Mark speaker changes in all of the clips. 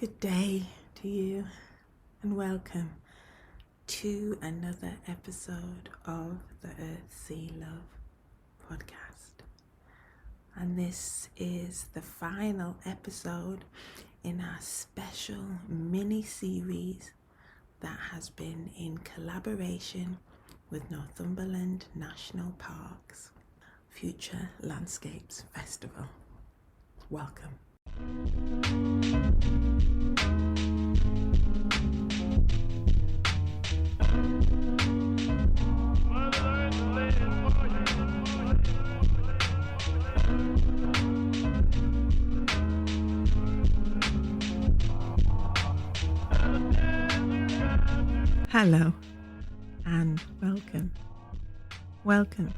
Speaker 1: Good day to you and welcome to another episode of the Earth, Sea, Love podcast. And this is the final episode in our special mini-series that has been in collaboration with Northumberland National Park's Future Landscapes Festival. Welcome. Hello and welcome. Welcome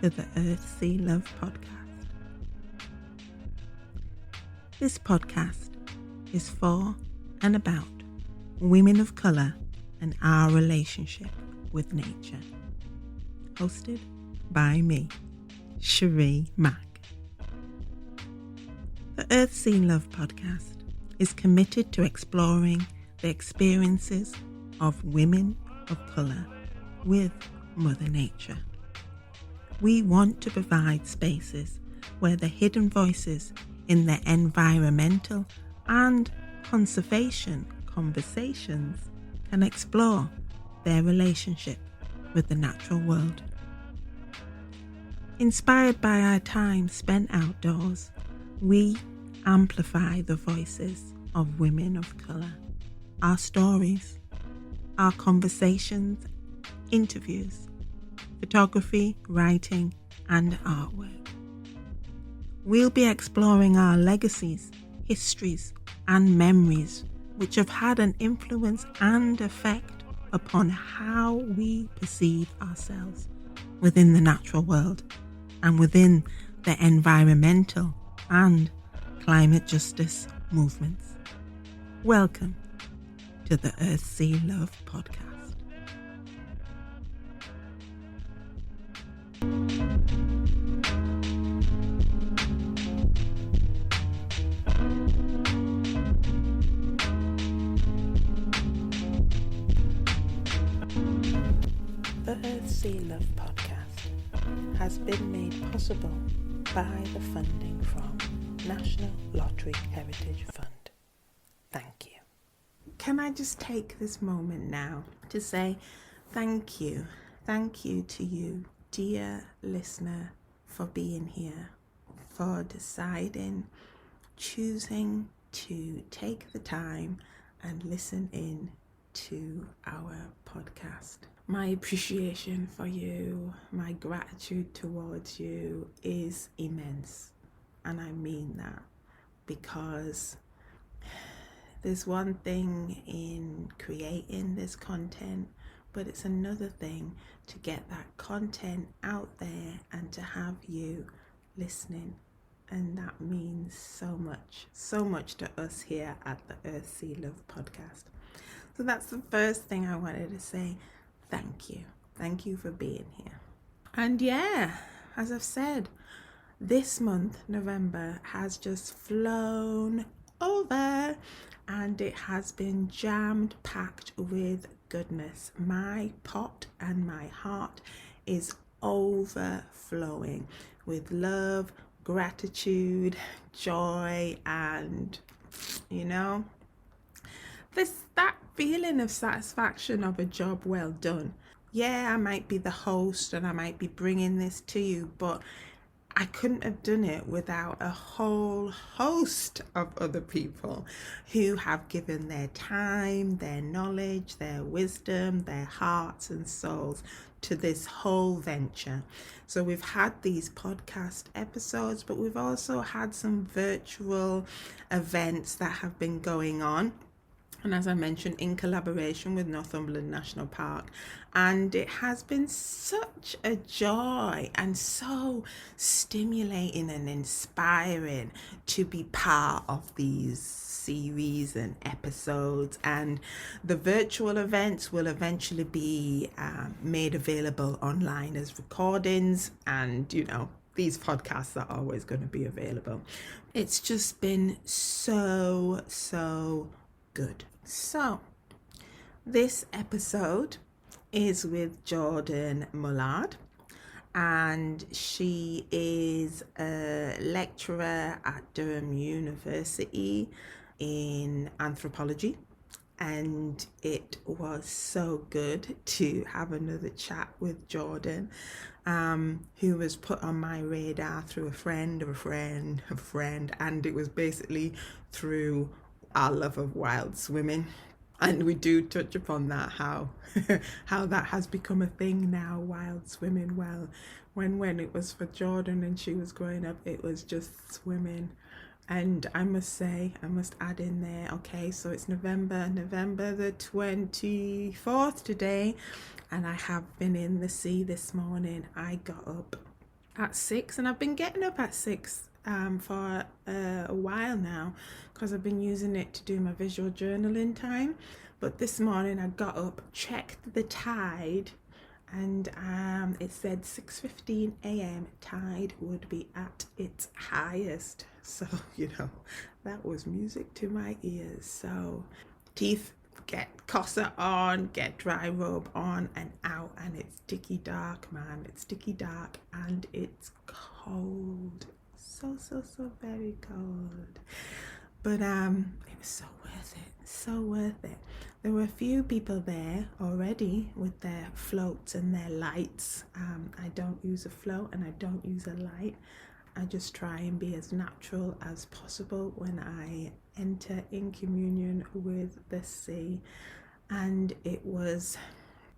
Speaker 1: to the Earth, Sea, Love podcast. This podcast is for and about women of colour and our relationship with nature. Hosted by me, Sheree Mack. The Earth, Sea, Love podcast is committed to exploring the experiences of women of colour with Mother Nature. We want to provide spaces where the hidden voices in the environmental and conservation conversations can explore their relationship with the natural world. Inspired by our time spent outdoors, we amplify the voices of women of colour, our stories, our conversations, interviews, photography, writing, and artwork. We'll be exploring our legacies, histories, and memories which have had an influence and effect upon how we perceive ourselves within the natural world and within the environmental and climate justice movements. Welcome to the Earth, Sea, Love podcast. The Earth, Sea, Love podcast has been made possible by the funding from National Lottery Heritage Fund. Thank you. Can I just take this moment now to say thank you. Thank you to you, dear listener, for being here, for deciding, choosing to take the time and listen in to our podcast. My appreciation for you, my gratitude towards you is immense. And I mean that because there's one thing in creating this content, but it's another thing to get that content out there and to have you listening. And that means so much to us here at the Earth, Sea, Love podcast. So that's the first thing I wanted to say. Thank you. Thank you for being here. And yeah, as I've said, this month, November, has just flown over and it has been jammed packed with goodness. My pot and my heart is overflowing with love, gratitude, joy, and that feeling of satisfaction of a job well done. Yeah, I might be the host and I might be bringing this to you, but I couldn't have done it without a whole host of other people who have given their time, their knowledge, their wisdom, their hearts and souls to this whole venture. So we've had these podcast episodes, but we've also had some virtual events that have been going on. And as I mentioned, in collaboration with Northumberland National Park. And it has been such a joy and so stimulating and inspiring to be part of these series and episodes. And the virtual events will eventually be made available online as recordings. And, these podcasts are always going to be available. It's just been so good. So this episode is with Jordan Mullard, and she is a lecturer at Durham University in anthropology. And it was so good to have another chat with Jordan, who was put on my radar through a friend of a friend, and it was basically through our love of wild swimming. And we do touch upon that, how that has become a thing now, wild swimming. Well, when it was for Jordan and she was growing up, it was just swimming. And I must add in there, okay, so it's November the 24th today, and I have been in the sea this morning. I got up at 6, and I've been getting up at 6 for a while now, because I've been using it to do my visual journaling time. But this morning I got up, checked the tide, and it said 6:15 a.m. tide would be at its highest. So, that was music to my ears. So teeth, get Cosa on, get dry robe on and out, and it's sticky dark, man. It's sticky dark and it's cold. So very cold. But it was so worth it. There were a few people there already with their floats and their lights. I don't use a float and I don't use a light. I just try and be as natural as possible when I enter in communion with the sea. And it was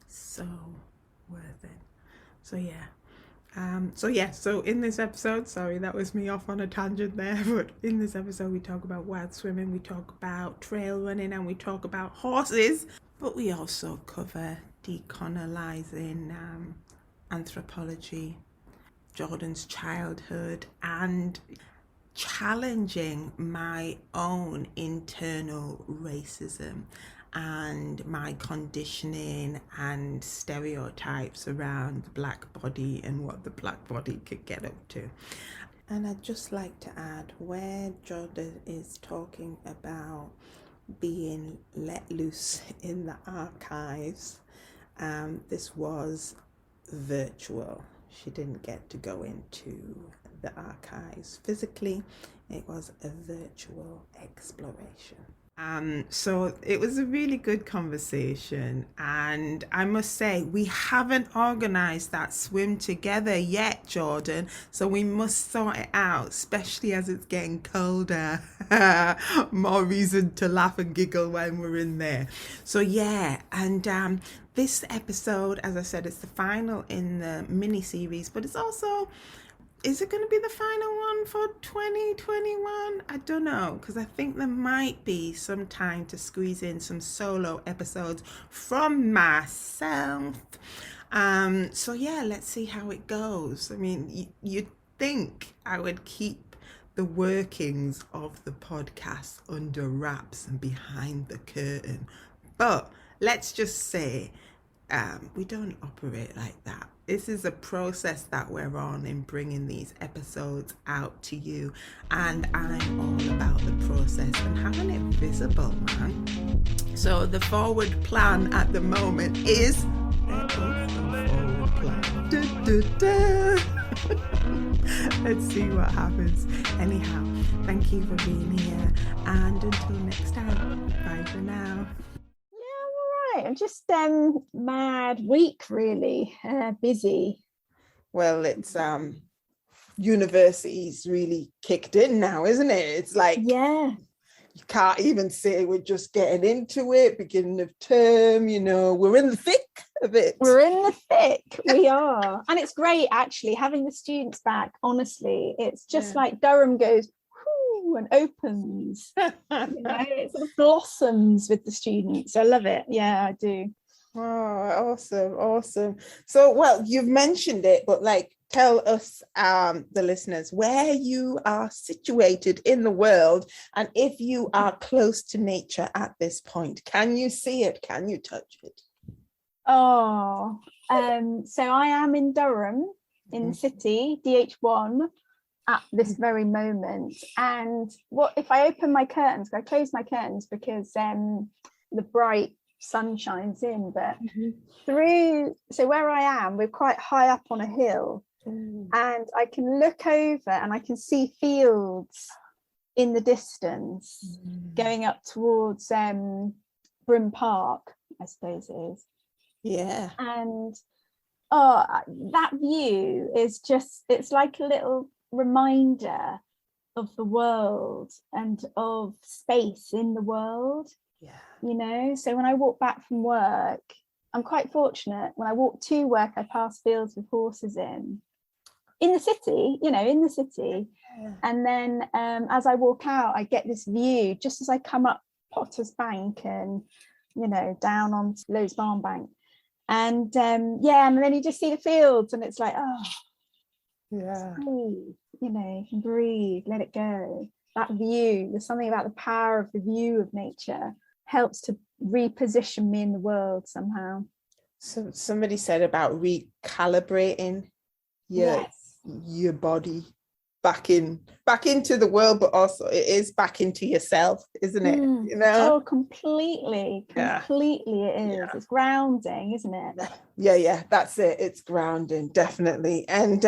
Speaker 1: so worth it. So in this episode, sorry, that was me off on a tangent there, but in this episode we talk about wild swimming, we talk about trail running, and we talk about horses, but we also cover decolonising anthropology, Jordan's childhood, and challenging my own internal racism and my conditioning and stereotypes around the black body and what the black body could get up to. And I'd just like to add, where Jordan is talking about being let loose in the archives, this was virtual. She didn't get to go into the archives physically. It was a virtual exploration. So it was a really good conversation, and I must say we haven't organised that swim together yet, Jordan, so we must sort it out, especially as it's getting colder. More reason to laugh and giggle when we're in there. So yeah, and this episode, as I said, it's the final in the mini-series, but it's also... Is it going to be the final one for 2021? I don't know, because I think there might be some time to squeeze in some solo episodes from myself. So yeah, let's see how it goes. I mean, you'd think I would keep the workings of the podcast under wraps and behind the curtain, but let's just say we don't operate like that. This is a process that we're on in bringing these episodes out to you, and I'm all about the process and having it visible, man. So the forward plan at the moment is let's see what happens. Anyhow, thank you for being here, and until next time, bye for now.
Speaker 2: I'm just mad week, really busy.
Speaker 1: Well, it's university's really kicked in now, isn't it? It's like,
Speaker 2: yeah,
Speaker 1: you can't even say we're just getting into it, beginning of term, we're in the thick of it.
Speaker 2: We're in the thick, we are. And it's great, actually, having the students back. Honestly, it's just like Durham goes and opens. It sort of blossoms with the students. I love it. Yeah, I do.
Speaker 1: Oh, awesome. So, well, you've mentioned it, but tell us, the listeners, where you are situated in the world, and if you are close to nature at this point. Can you see it? Can you touch it?
Speaker 2: So I am in Durham. in the city, DH1, at this very moment. And what if I open my curtains? I close my curtains because the bright sun shines in, but so where I am, we're quite high up on a hill, and I can look over and I can see fields in the distance going up towards Brim Park, I suppose it is.
Speaker 1: Yeah.
Speaker 2: And that view is just, it's like a little reminder of the world and of space in the world.
Speaker 1: Yeah.
Speaker 2: You know, so when I walk back from work, I'm quite fortunate. When I walk to work, I pass fields with horses in the city, you know, in the city. Yeah. And then as I walk out, I get this view just as I come up Potter's Bank and, you know, down on Lowes Barn Bank. And and then you just see the fields and it's like, oh, yeah, breathe, you know, you can breathe, let it go. That view, there's something about the power of the view of nature helps to reposition me in the world somehow.
Speaker 1: So somebody said about recalibrating your body back into the world, but also it is back into yourself, isn't it? You know?
Speaker 2: Oh, completely it is. Yeah. It's grounding, isn't it?
Speaker 1: Yeah, that's it. It's grounding, definitely. And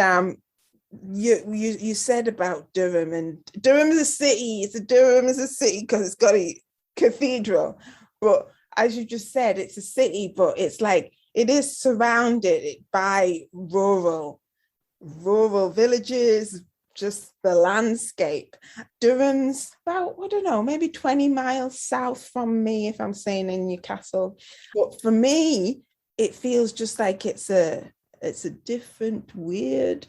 Speaker 1: you said about Durham, and Durham is a city. Durham is a city because it's got a cathedral, but as you just said, it's a city, but it's like it is surrounded by rural villages, just the landscape. Durham's about, I don't know, maybe 20 miles south from me, if I'm saying in Newcastle. But for me, it feels just like it's a different, weird,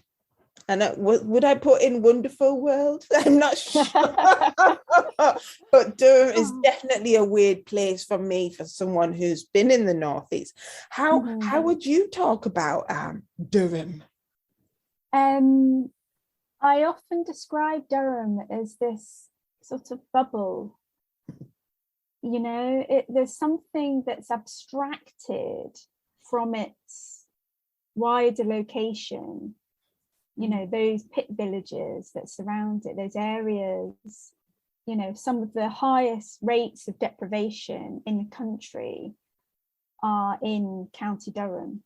Speaker 1: and would I put in wonderful world? I'm not sure. But Durham is definitely a weird place for me, for someone who's been in the Northeast. How would you talk about Durham?
Speaker 2: I often describe Durham as this sort of bubble. You know, there's something that's abstracted from its wider location. You know, those pit villages that surround it, those areas, you know, some of the highest rates of deprivation in the country are in County Durham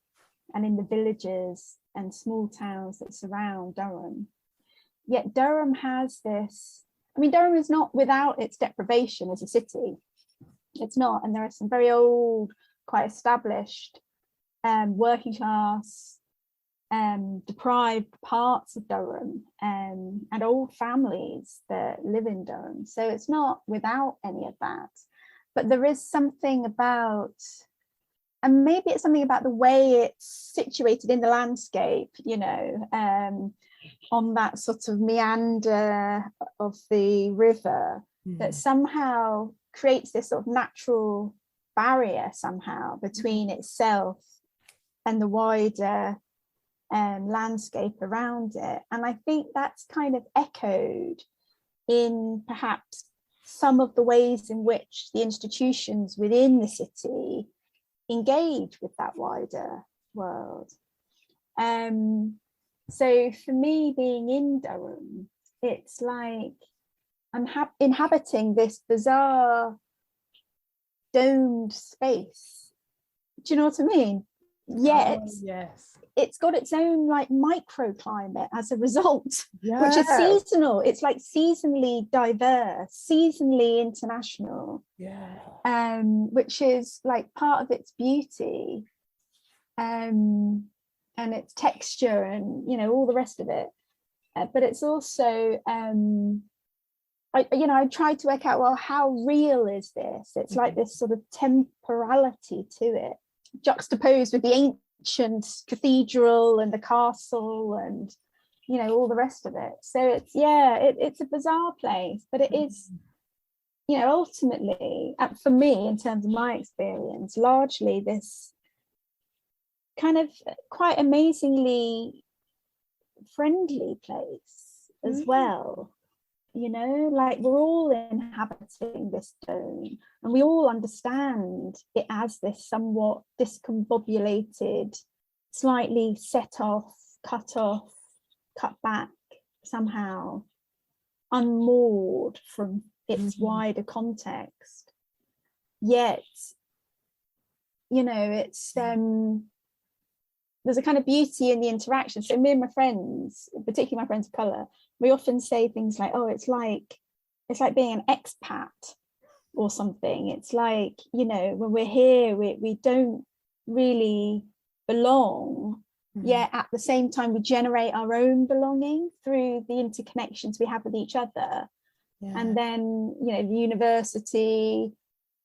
Speaker 2: and in the villages and small towns that surround Durham. Yet Durham has this, I mean, Durham is not without its deprivation as a city. It's not. And there are some very old, quite established working class, deprived parts of Durham and old families that live in Durham. So it's not without any of that. But there is something about, and maybe it's something about the way it's situated in the landscape, you know, on that sort of meander of the river that somehow creates this sort of natural barrier somehow between itself and the wider landscape around it. And I think that's kind of echoed in perhaps some of the ways in which the institutions within the city engage with that wider world. So for me, being in Durham, it's like I'm inhabiting this bizarre domed space. Do you know what I mean? Yet
Speaker 1: yes,
Speaker 2: it's got its own like microclimate as a result, which is seasonal. It's like seasonally diverse, seasonally international, which is like part of its beauty and its texture and, you know, all the rest of it. But it's also, I tried to work out, well, how real is this? It's like this sort of temporality to it, juxtaposed with the ancient cathedral and the castle and, you know, all the rest of it. So it's a bizarre place, but it is, you know, ultimately, for me, in terms of my experience, largely this kind of quite amazingly friendly place as well. You know, like we're all inhabiting this dome and we all understand it as this somewhat discombobulated, slightly set off cut off, cut back, somehow unmoored from its wider context. Yet, you know, it's there's a kind of beauty in the interaction. So me and my friends, particularly my friends of colour, we often say things like, oh, it's like being an expat or something. It's like, you know, when we're here, we don't really belong, yet at the same time we generate our own belonging through the interconnections we have with each other. And then, you know, the university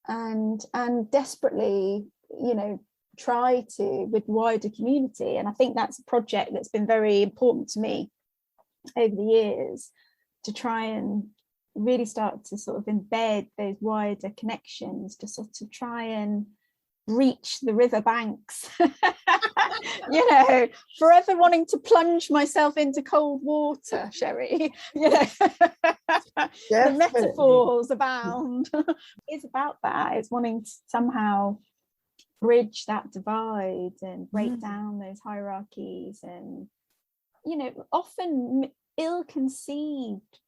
Speaker 2: and desperately, you know, try to with wider community. And I think that's a project that's been very important to me over the years, to try and really start to sort of embed those wider connections, to sort of try and reach the river banks. You know, forever wanting to plunge myself into cold water, Sheree. You know, the metaphors abound. It's about that. It's wanting to somehow bridge that divide and break down those hierarchies, and, you know, often ill-conceived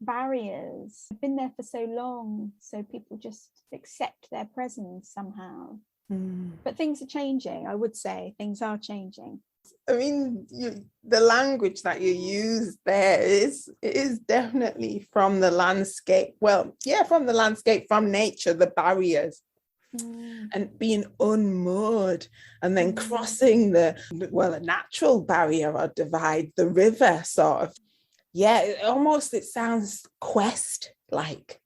Speaker 2: barriers have been there for so long, so people just accept their presence somehow. But things are changing. I would say things are changing.
Speaker 3: I mean, the language that you use there is definitely from the landscape. Well, yeah, from the landscape, from nature, the barriers. And being unmoored, and then crossing a natural barrier or divide, the river sort of. Yeah, it sounds quest-like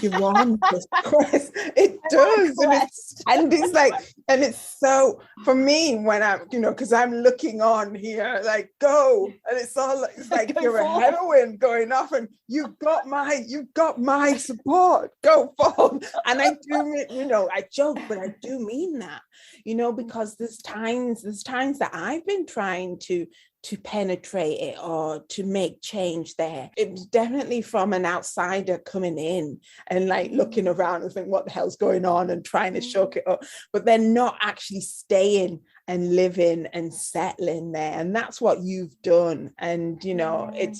Speaker 3: you're on this quest. It does. And it's like, and it's so, for me, when I'm, you know, because I'm looking on here, like, go, and it's all like, it's like you're a heroine going off, and you've got my support, go forward. And I do, you know, I joke, but I do mean that, you know, because there's times that I've been trying to penetrate it or to make change there. It was definitely from an outsider coming in and like looking around and thinking, what the hell's going on, and trying to shook it up, but then not actually staying and living and settling there. And that's what you've done. And, you know, it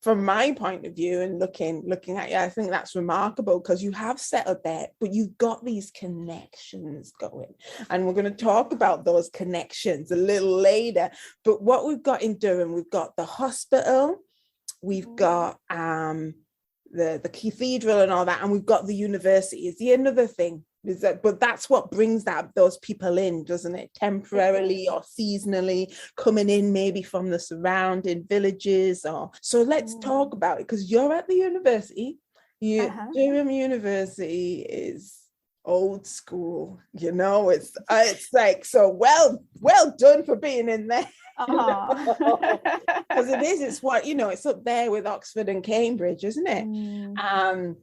Speaker 3: from my point of view, and looking at you, I think that's remarkable, because you have settled there, but you've got these connections going. And we're going to talk about those connections a little later. But what we've got in Durham, we've got the hospital, we've got the cathedral and all that, and we've got the university. Is the another thing? Is that, but that's what brings those people in, doesn't it? Temporarily or seasonally, coming in maybe from the surrounding villages. Or so let's talk about it, because you're at the university. Durham University is old school, you know. It's like, so well done for being in there. Because it's what, you know, it's up there with Oxford and Cambridge, isn't it?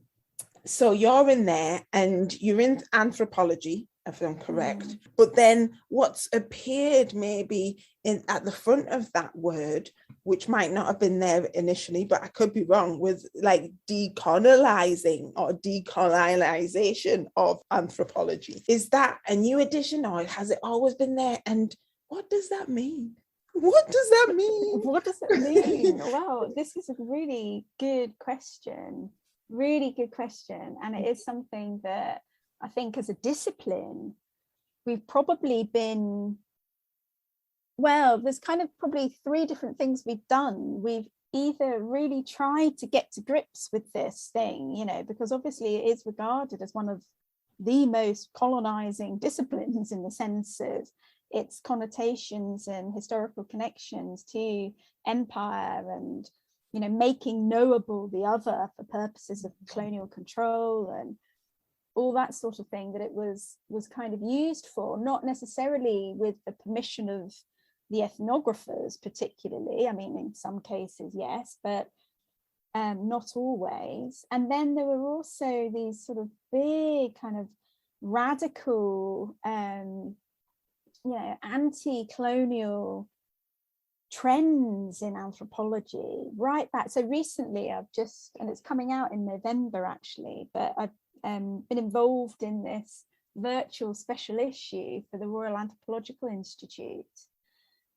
Speaker 3: So you're in there, and you're in anthropology, if I'm correct. But then what's appeared maybe at the front of that word, which might not have been there initially, but I could be wrong, with like decolonizing or decolonization of anthropology. Is that a new addition, or has it always been there? And what does that mean? What does that mean?
Speaker 2: What does it mean? Wow, this is a really good question. Really good question. And it is something that I think as a discipline, we've probably been, well, there's kind of probably three different things we've done. We've either really tried to get to grips with this thing, you know, because obviously it is regarded as one of the most colonizing disciplines in the sense of its connotations and historical connections to empire, and, you know, making knowable the other for purposes of colonial control and all that sort of thing that it was kind of used for, not necessarily with the permission of the ethnographers particularly. I mean, in some cases, yes, but not always. And then there were also these sort of big kind of radical, you know, anti-colonial trends in anthropology right back. So recently I've just, and it's coming out in November actually, but I've been involved in this virtual special issue for the Royal Anthropological Institute,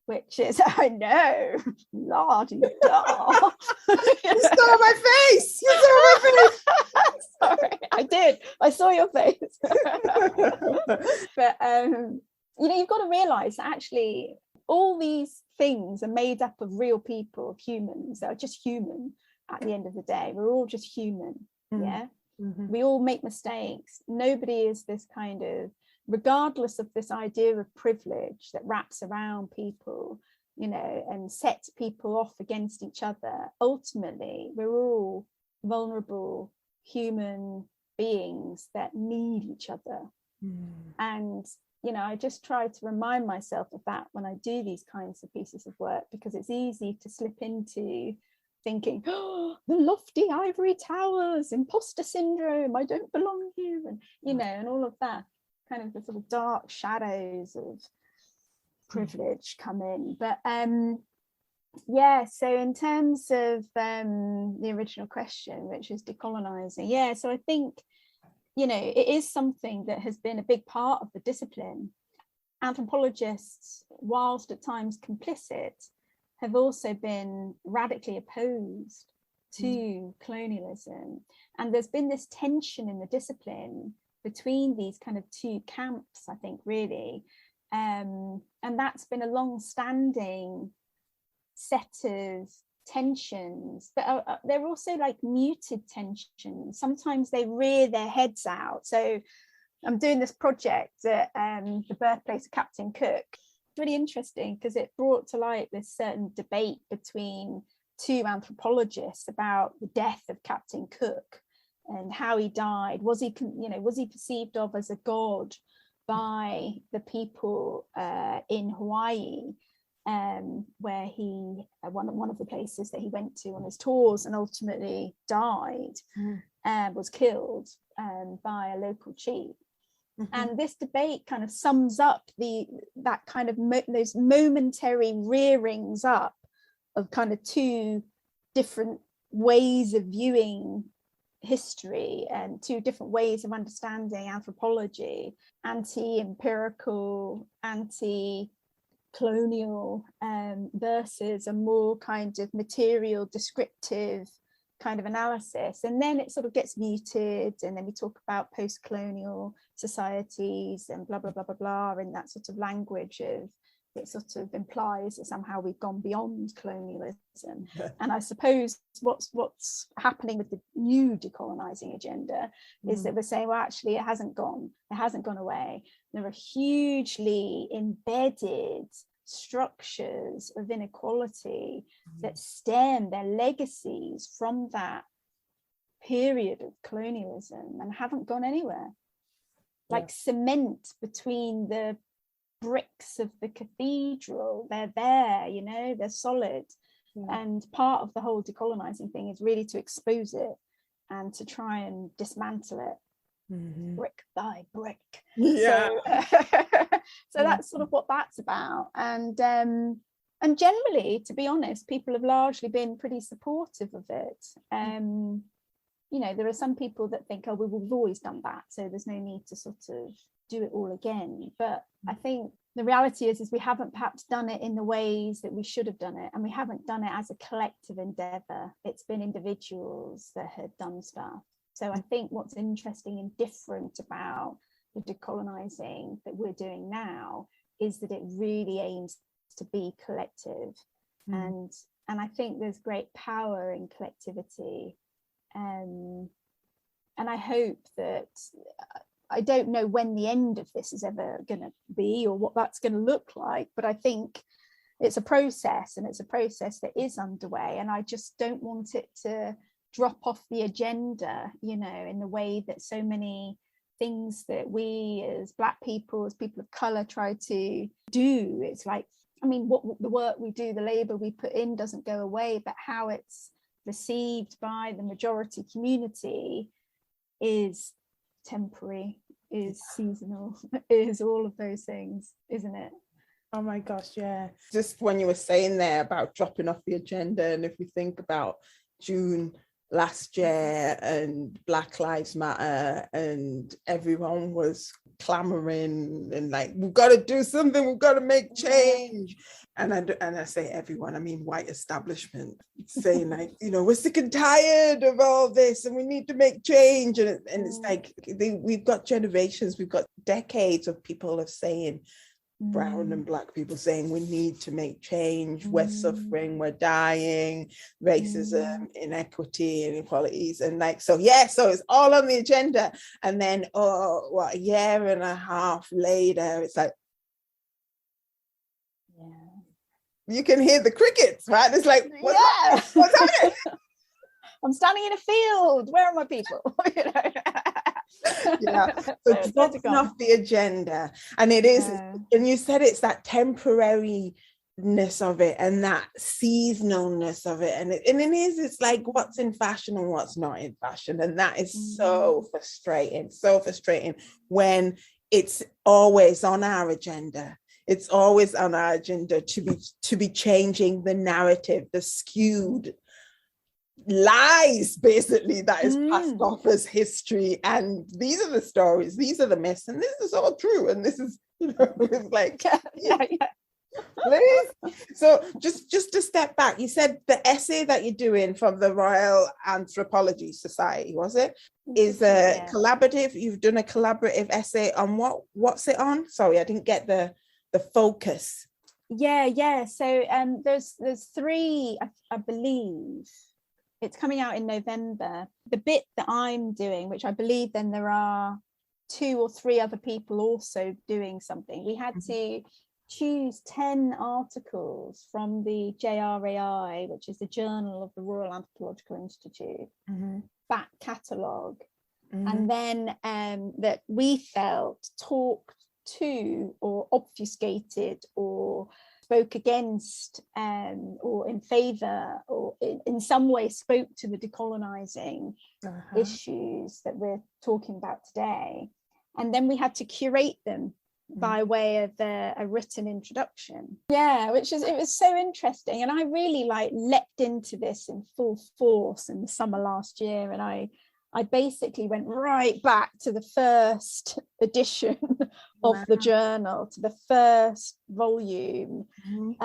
Speaker 2: which is, I know, la-di-da.
Speaker 3: You saw my face. You saw my face.
Speaker 2: Sorry, I did. I saw your face. But you've got to realize that actually all these things are made up of real people, of humans that are just human at the end of the day. We're all just human. Yeah. We all make mistakes. Nobody is this kind of, regardless of this idea of privilege that wraps around people, and sets people off against each other. Ultimately, we're all vulnerable human beings that need each other. And I just try to remind myself of that when I do these kinds of pieces of work, because it's easy to slip into thinking, oh, the lofty ivory towers, imposter syndrome, I don't belong here, and and all of that kind of the sort of dark shadows of privilege come in. But so in terms of the original question, which is decolonising, so I think it is something that has been a big part of the discipline. Anthropologists, whilst at times complicit, have also been radically opposed to colonialism. And there's been this tension in the discipline between these kind of two camps, I think, really. And that's been a long-standing set of tensions, but they're also like muted tensions. Sometimes they rear their heads out. So I'm doing this project at the birthplace of Captain Cook. It's really interesting because it brought to light this certain debate between two anthropologists about the death of Captain Cook and how he died. Was he perceived of as a god by the people in Hawaii, where he one of the places that he went to on his tours and ultimately died, was killed by a local chief. And this debate kind of sums up that kind of those momentary rearings up of kind of two different ways of viewing history and two different ways of understanding anthropology: anti-empirical, anti-colonial, versus a more kind of material descriptive kind of analysis. And then it sort of gets muted, and then we talk about post-colonial societies and blah blah blah blah blah, in that sort of language of it sort of implies that somehow we've gone beyond colonialism. And I suppose what's happening with the new decolonising agenda is that we're saying, well, actually it hasn't gone away. There are hugely embedded structures of inequality that stem their legacies from that period of colonialism and haven't gone anywhere. Like cement between the bricks of the cathedral, they're there, they're solid. And part of the whole decolonising thing is really to expose it and to try and dismantle it, brick by brick. So that's sort of what that's about. And generally, to be honest, people have largely been pretty supportive of it. There are some people that think, oh, we've always done that, so there's no need to sort of do it all again. But I think the reality is we haven't perhaps done it in the ways that we should have done it, and we haven't done it as a collective endeavour. It's been individuals that have done stuff. So I think what's interesting and different about the decolonising that we're doing now is that it really aims to be collective. And I think there's great power in collectivity. And I hope that, I don't know when the end of this is ever going to be or what that's going to look like, but I think it's a process, and it's a process that is underway. And I just don't want it to drop off the agenda, in the way that so many things that we as Black people, as people of colour, try to do. It's like, what the work we do, the labour we put in doesn't go away, but how it's received by the majority community is temporary, is seasonal, is all of those things, isn't it?
Speaker 3: Oh my gosh, yeah. Just when you were saying there about dropping off the agenda, and if we think about June last year, and Black Lives Matter, and everyone was clamoring and like, we've got to do something, we've got to make change. And I say everyone, I mean white establishment, saying like, you know, we're sick and tired of all this and we need to make change. And it's like, we've got generations, we've got decades of people of saying, brown and black people saying we need to make change, we're suffering, we're dying, racism, inequity, inequalities, and like, so it's all on the agenda. And then a year and a half later, it's like, you can hear the crickets, right? It's like, what's happening?
Speaker 2: I'm standing in a field, where are my people? You know?
Speaker 3: So dropping off the agenda, and it is, and you said it's that temporariness of it and that seasonalness of it, and it's like what's in fashion and what's not in fashion, and that is so frustrating when it's always on our agenda. It's always on our agenda to be changing the narrative, the skewed lies basically that is passed off as history, and these are the stories, these are the myths, and this is all true, and this is, you know, it's like please. So just to step back, you said the essay that you're doing from the Royal Anthropology Society, was it, is a collaborative, you've done a collaborative essay on what's it on? Sorry, I didn't get the focus.
Speaker 2: So there's three, I believe. It's coming out in November. The bit that I'm doing, which I believe then there are 2 or 3 other people also doing something. We had to choose 10 articles from the JRAI, which is the Journal of the Royal Anthropological Institute, back catalogue. And then that we felt talked to or obfuscated or spoke against or in favour or in some way spoke to the decolonising issues that we're talking about today. And then we had to curate them by way of a written introduction. It was so interesting. And I really leapt into this in full force in the summer last year. And I basically went right back to the first edition of the journal, to the first volume in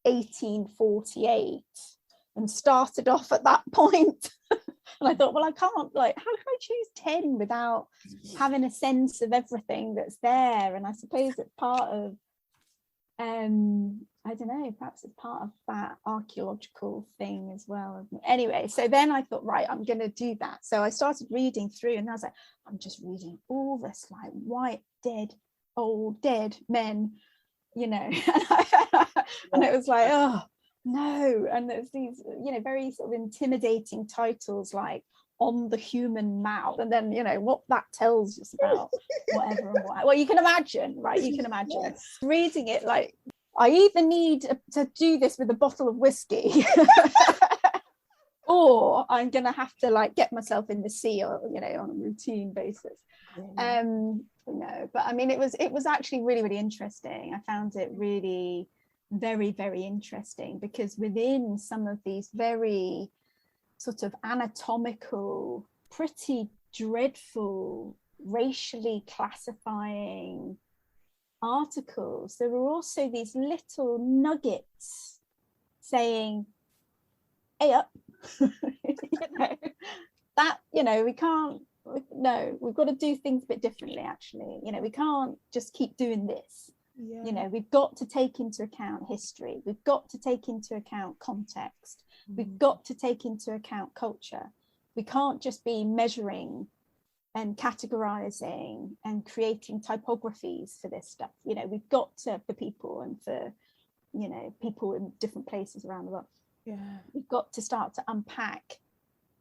Speaker 2: 1848, and started off at that point. And I thought, well, I can't, how can I choose 10 without having a sense of everything that's there? And I suppose it's part of, I don't know, perhaps it's part of that archaeological thing as well. Anyway, so then I thought, right, I'm going to do that. So I started reading through, and I was like, I'm just reading all this white, dead men, you know. And it was like, oh, no. And there's these, you know, very sort of intimidating titles like On the Human Mouth. And then, you know, what that tells us about whatever and what. Well, you can imagine, right? You can imagine reading it like, I either need to do this with a bottle of whiskey or I'm going to have to get myself in the sea, or, you know, on a routine basis. But I mean, it was actually really, really interesting. I found it really very, very interesting, because within some of these very sort of anatomical, pretty dreadful, racially classifying articles, there were also these little nuggets saying, hey up, we can't, we've got to do things a bit differently, actually. You know, we can't just keep doing this. You know, we've got to take into account history, we've got to take into account context, we've got to take into account culture. We can't just be measuring and categorizing and creating typographies for this stuff. You know, we've got to, for people and for, you know, people in different places around the world, we've got to start to unpack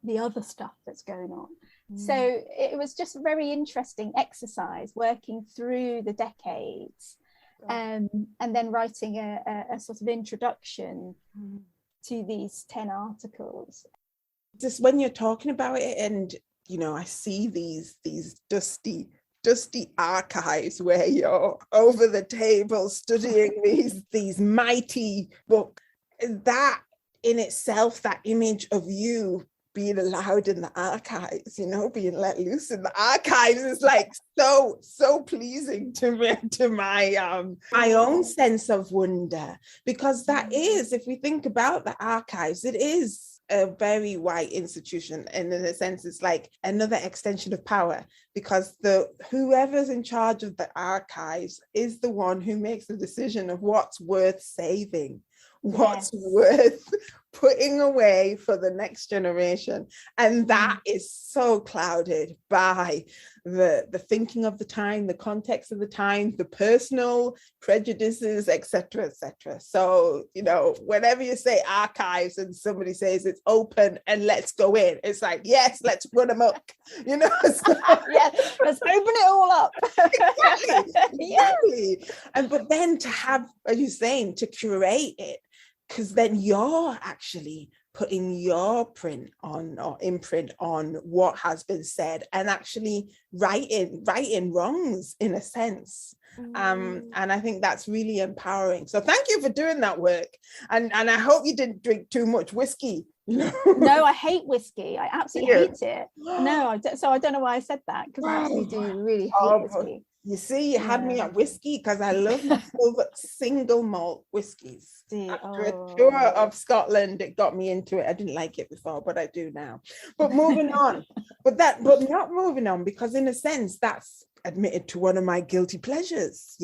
Speaker 2: the other stuff that's going on. So it was just a very interesting exercise, working through the decades, and then writing a sort of introduction to these 10 articles.
Speaker 3: Just when you're talking about it, and you know, I see these dusty archives where you're over the table studying these mighty books. That in itself, that image of you being allowed in the archives, you know, being let loose in the archives is like so pleasing to me, to my own sense of wonder, because that is, if we think about the archives, it is a very white institution, and in a sense it's like another extension of power, because whoever's in charge of the archives is the one who makes the decision of what's worth saving, what's worth putting away for the next generation. And that is so clouded by the thinking of the time, the context of the time, the personal prejudices, etc., etc. So, you know, whenever you say archives and somebody says it's open and let's go in, it's like, yes, let's run amok, you know.
Speaker 2: Yeah, let's open it all up.
Speaker 3: Exactly. And but then to have, as you're saying, to curate it, because then you're actually putting your print on, or imprint on, what has been said, and actually righting wrongs in a sense. And I think that's really empowering. So thank you for doing that work. And I hope you didn't drink too much whiskey.
Speaker 2: No, I hate whiskey. I absolutely hate it. No, so I don't know why I said that, because I actually do really hate whiskey.
Speaker 3: You see, you had me at whiskey, because I love my single malt whiskies. After a tour of Scotland, it got me into it. I didn't like it before, but I do now. But moving on, but not moving on, because in a sense, that's admitted to one of my guilty pleasures.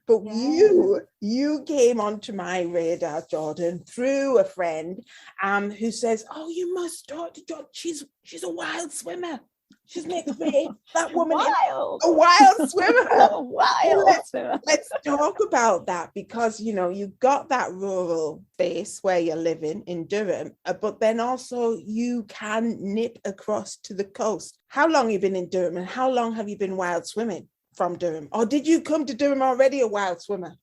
Speaker 3: But you came onto my radar, Jordan, through a friend who says, oh, you must talk to Jordan. She's a wild swimmer. She's next to that woman, a wild swimmer.
Speaker 2: A wild swimmer.
Speaker 3: Let's talk about that, because you know, you've got that rural base where you're living in Durham, but then also you can nip across to the coast. How long have you been in Durham, and how long have you been wild swimming from Durham? Or did you come to Durham already a wild swimmer?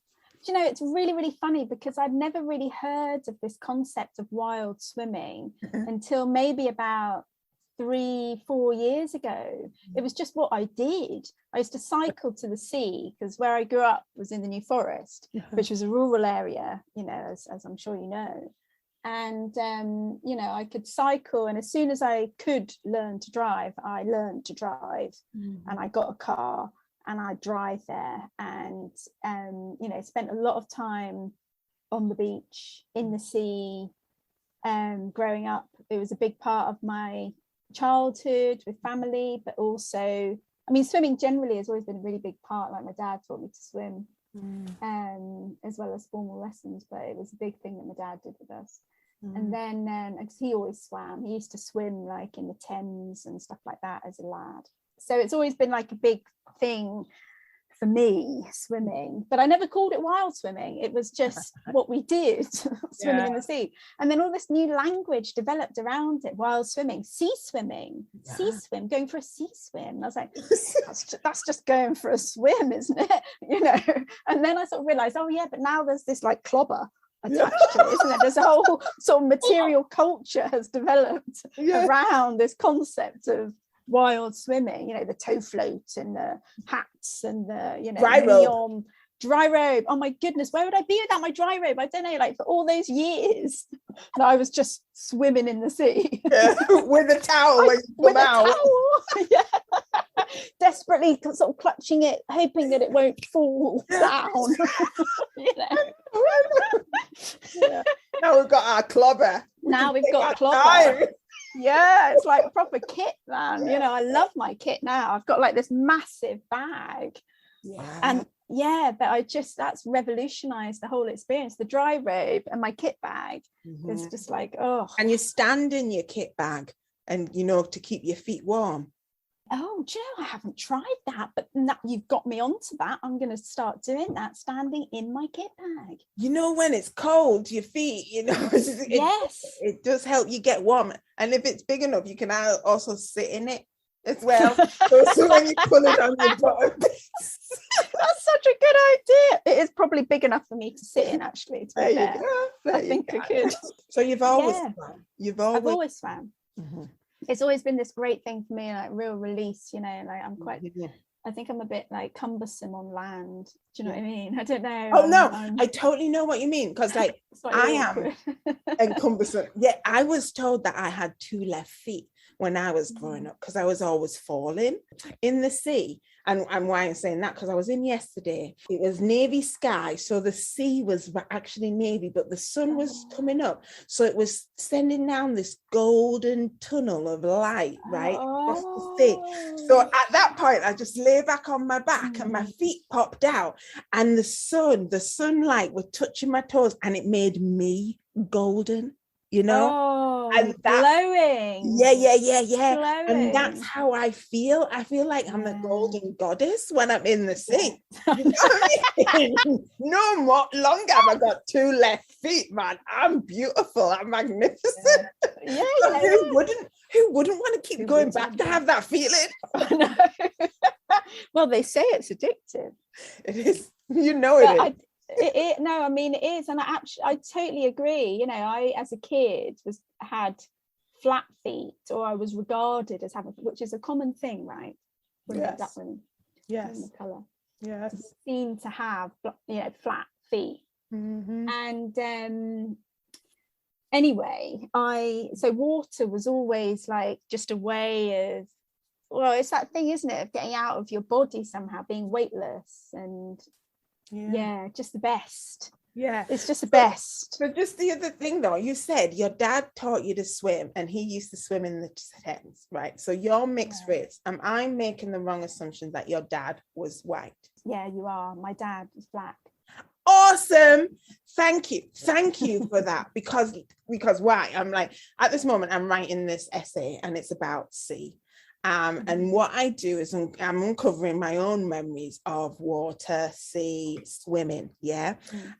Speaker 2: You know, it's really, really funny, because I'd never really heard of this concept of wild swimming until maybe about 3-4 years ago. It was just what I did. I used to cycle to the sea, because where I grew up was in the New Forest, which was a rural area, you know, as I'm sure you know. And you know, I could cycle, and as soon as I could learn to drive, I learned to drive, and I got a car and I drive there, and you know, spent a lot of time on the beach, in the sea. Growing up, it was a big part of my childhood with family, but also, I mean, swimming generally has always been a really big part. Like, my dad taught me to swim, as well as formal lessons, but it was a big thing that my dad did with us. And then because he always swam, he used to swim like in the Thames and stuff like that as a lad, so it's always been like a big thing for me, swimming. But I never called it wild swimming. It was just what we did, swimming in the sea. And then all this new language developed around it: wild swimming, sea swimming, sea swim, going for a sea swim. And I was like, that's just going for a swim, isn't it? You know. And then I sort of realized, oh yeah, but now there's this like clobber attached to it, isn't it? There's a whole sort of material culture has developed around this concept of wild swimming, you know, the toe float and the hats and the, you know, dry robe. Oh my goodness, where would I be without my dry robe? I don't know, like for all those years and I was just swimming in the sea
Speaker 3: with a towel when you come out.
Speaker 2: Desperately sort of clutching it, hoping that it won't fall down. You know.
Speaker 3: Now we've got our clobber.
Speaker 2: Now we've got clobber. Yeah, it's like proper kit, man. You know, I love my kit now. I've got like this massive bag. And but that's revolutionized the whole experience. The dry robe and my kit bag is just like, oh.
Speaker 3: And you stand in your kit bag, and you know, to keep your feet warm.
Speaker 2: Oh, do you know, I haven't tried that, but now you've got me onto that. I'm going to start doing that, standing in my kit bag.
Speaker 3: You know, when it's cold, your feet, you know, it does help you get warm. And if it's big enough, you can also sit in it as well. so when you pull it on your bottom.
Speaker 2: That's such a good idea. It is probably big enough for me to sit in, actually. To be fair. I think I could.
Speaker 3: So you've always swam.
Speaker 2: I've always swam. It's always been this great thing for me, like real release, you know, like I'm quite I think I'm a bit like cumbersome on land. Do you know what I mean? I don't know.
Speaker 3: Oh no, I totally know what you mean, because like I
Speaker 2: awkward.
Speaker 3: am cumbersome. Yeah, I was told that I had 2 left feet when I was growing up, because I was always falling in the sea. And why I'm saying that, because I was in yesterday. It was navy sky, so the sea was actually navy, but the sun was coming up, so it was sending down this golden tunnel of light right across the sea. So at that point, I just lay back on my back and my feet popped out, and the sunlight was touching my toes, and it made me golden, you know. And that,
Speaker 2: glowing.
Speaker 3: Yeah.
Speaker 2: Glowing.
Speaker 3: And that's how I feel. I feel like I'm the golden goddess when I'm in the sea. You know what I mean? No more longer have I got 2 left feet, man. I'm beautiful. I'm magnificent. Who wouldn't want to keep going back to have that feeling?
Speaker 2: Well, they say it's addictive.
Speaker 3: It is. You know it is.
Speaker 2: No, I mean it is, and I totally agree. You know, I as a kid had flat feet, or I was regarded as having, which is a common thing, right?
Speaker 3: Yes.
Speaker 2: Black women.
Speaker 3: Yes.
Speaker 2: The colour.
Speaker 3: Yes.
Speaker 2: Seem to have, flat feet.
Speaker 3: Mm-hmm.
Speaker 2: And anyway, so water was always like just a way of, well, it's that thing, isn't it, of getting out of your body somehow, being weightless, and just the best. Yeah, it's just the best.
Speaker 3: But just the other thing though, you said your dad taught you to swim, and he used to swim in the Thames, right? So you're mixed race. Am I making the wrong assumption that your dad was white?
Speaker 2: Yeah, you are. My dad was black.
Speaker 3: Awesome. Thank you for that. because why? I'm like, at this moment I'm writing this essay, and it's about sea. And what I do is I'm uncovering my own memories of water, sea, swimming,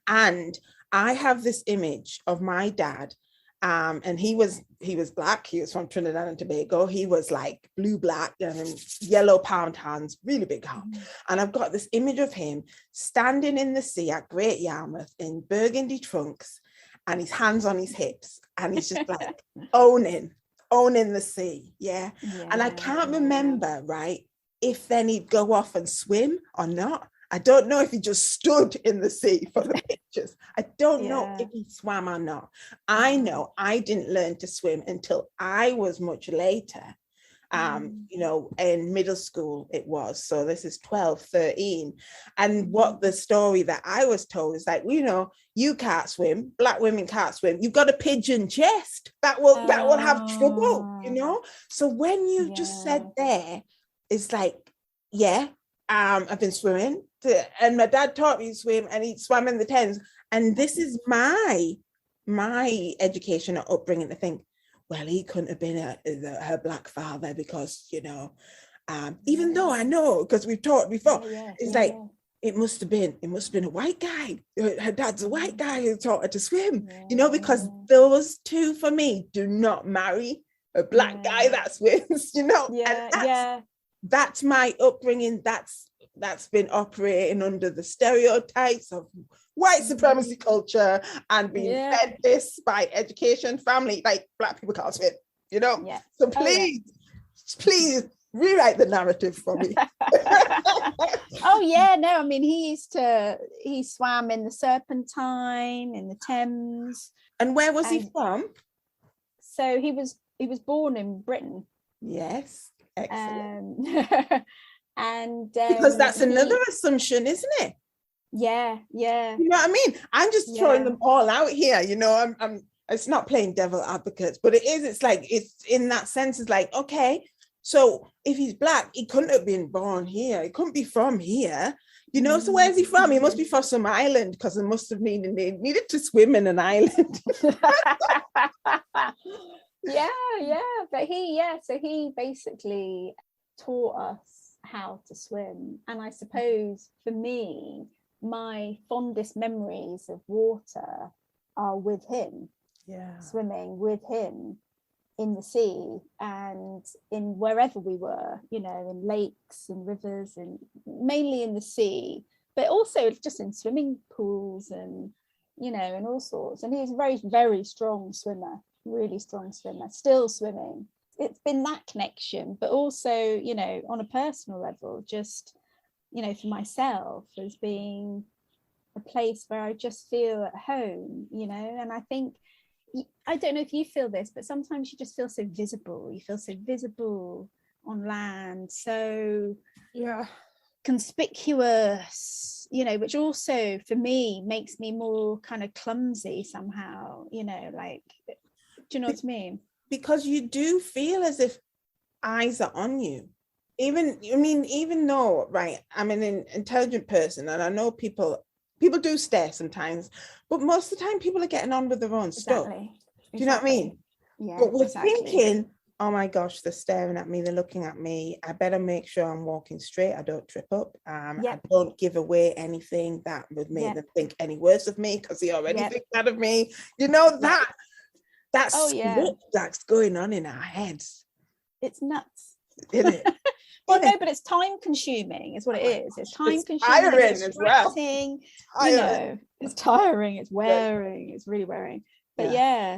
Speaker 3: and I have this image of my dad, and he was black. He was from Trinidad and Tobago. He was like blue black and yellow palmed hands, really big hand. And I've got this image of him standing in the sea at Great Yarmouth in burgundy trunks, and his hands on his hips, and he's just like owning the sea, and I can't remember, right, if then he'd go off and swim or not. I don't know if he just stood in the sea for the pictures. I don't know if he swam or not. I know I didn't learn to swim until I was much later, you know, in middle school it was. So this is 12, 13. And what the story that I was told is like, you know, you can't swim, black women can't swim. You've got a pigeon chest that will have trouble, you know? So when you just said there, it's like, I've been swimming and my dad taught me to swim, and he swam in the Thames. And this is my education or upbringing to think, well, he couldn't have been her black father because, you know, even though I know, because we've talked before, it's like, it must have been a white guy. Her dad's a white guy who taught her to swim, you know, because those two for me do not marry a black guy that swims, you know. That's my upbringing. That's been operating under the stereotypes of white supremacy culture and being fed this by education, family, like black people can't swim, you know. So please rewrite the narrative for me.
Speaker 2: I mean, he swam in the Serpentine, in the Thames.
Speaker 3: And where was he from?
Speaker 2: So he was born in Britain.
Speaker 3: Yes, excellent.
Speaker 2: And
Speaker 3: because that's another assumption, isn't it?
Speaker 2: Yeah.
Speaker 3: You know what I mean? I'm just throwing them all out here, you know. I'm it's not playing devil advocates, but it is. It's like, it's in that sense, it's like, okay, so if he's black, he couldn't have been born here. He couldn't be from here, you know. So where's he from? He must be from some island, because it must have needed to swim in an island.
Speaker 2: But he basically taught us how to swim. And I suppose for me, my fondest memories of water are with him, swimming with him in the sea and in wherever we were, you know, in lakes and rivers, and mainly in the sea, but also just in swimming pools and, you know, and all sorts. And he's a very, very strong swimmer, really strong swimmer, still swimming. it's been that connection, but also, you know, on a personal level, just, you know, for myself as being a place where I just feel at home, you know. And I think, I don't know if you feel this, but sometimes you just feel so visible. You feel so visible on land, so conspicuous, you know, which also for me makes me more kind of clumsy somehow, you know, like, do you know what I mean?
Speaker 3: Because you do feel as if eyes are on you. Even though, right, I'm an intelligent person, and I know people do stare sometimes, but most of the time people are getting on with their own stuff. Do you know what I mean?
Speaker 2: Yeah.
Speaker 3: But we're thinking, oh my gosh, they're staring at me, they're looking at me, I better make sure I'm walking straight, I don't trip up, I don't give away anything that would make them think any worse of me, because they already think that of me, you know. That's that's going on in our heads.
Speaker 2: It's nuts,
Speaker 3: isn't it?
Speaker 2: Well, no, but it's time consuming is what it is. It's time consuming,
Speaker 3: tiring as well.
Speaker 2: You know, it's tiring, it's wearing, it's really wearing. But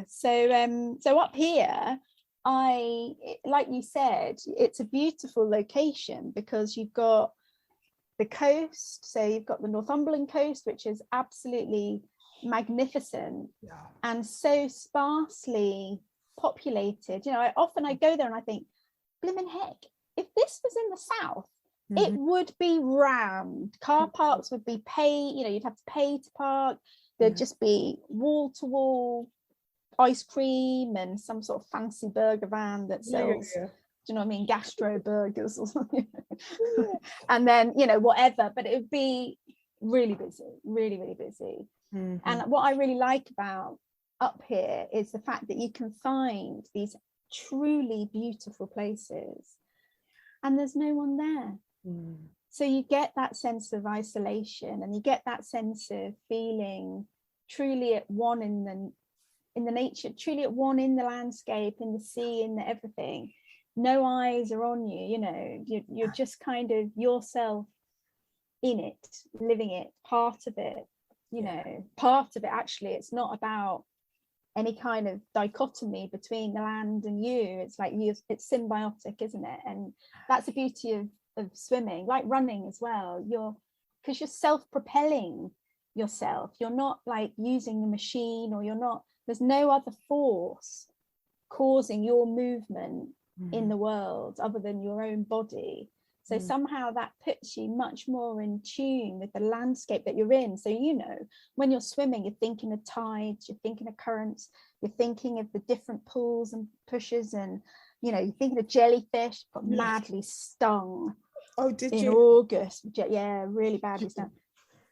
Speaker 2: so up here, like you said, it's a beautiful location because you've got the coast. So you've got the Northumberland coast, which is absolutely magnificent and so sparsely populated. You know, I go there and I think, blimmin' heck, if this was in the south, it would be rammed. Car parks would be paid, you know, you'd have to pay to park. There'd just be wall to wall ice cream and some sort of fancy burger van that sells, do you know what I mean, gastro burgers or something. And then, you know, whatever, but it would be really busy, really, really busy. And what I really like about up here is the fact that you can find these truly beautiful places and there's no one there. So you get that sense of isolation and you get that sense of feeling truly at one in the nature, truly at one in the landscape, in the sea, in the everything. No eyes are on you, you know, you're just kind of yourself in it, living it, part of it, you know, part of it. Actually, it's not about any kind of dichotomy between the land and you. It's like it's symbiotic, isn't it? And that's the beauty of swimming, like running as well. Because you're self-propelling yourself. You're not like using a machine, or there's no other force causing your movement in the world other than your own body. So somehow that puts you much more in tune with the landscape that you're in. So, you know, when you're swimming, you're thinking of tides, you're thinking of currents, you're thinking of the different pulls and pushes, and, you know, you're thinking of jellyfish, got madly stung in August. Yeah, really badly stung.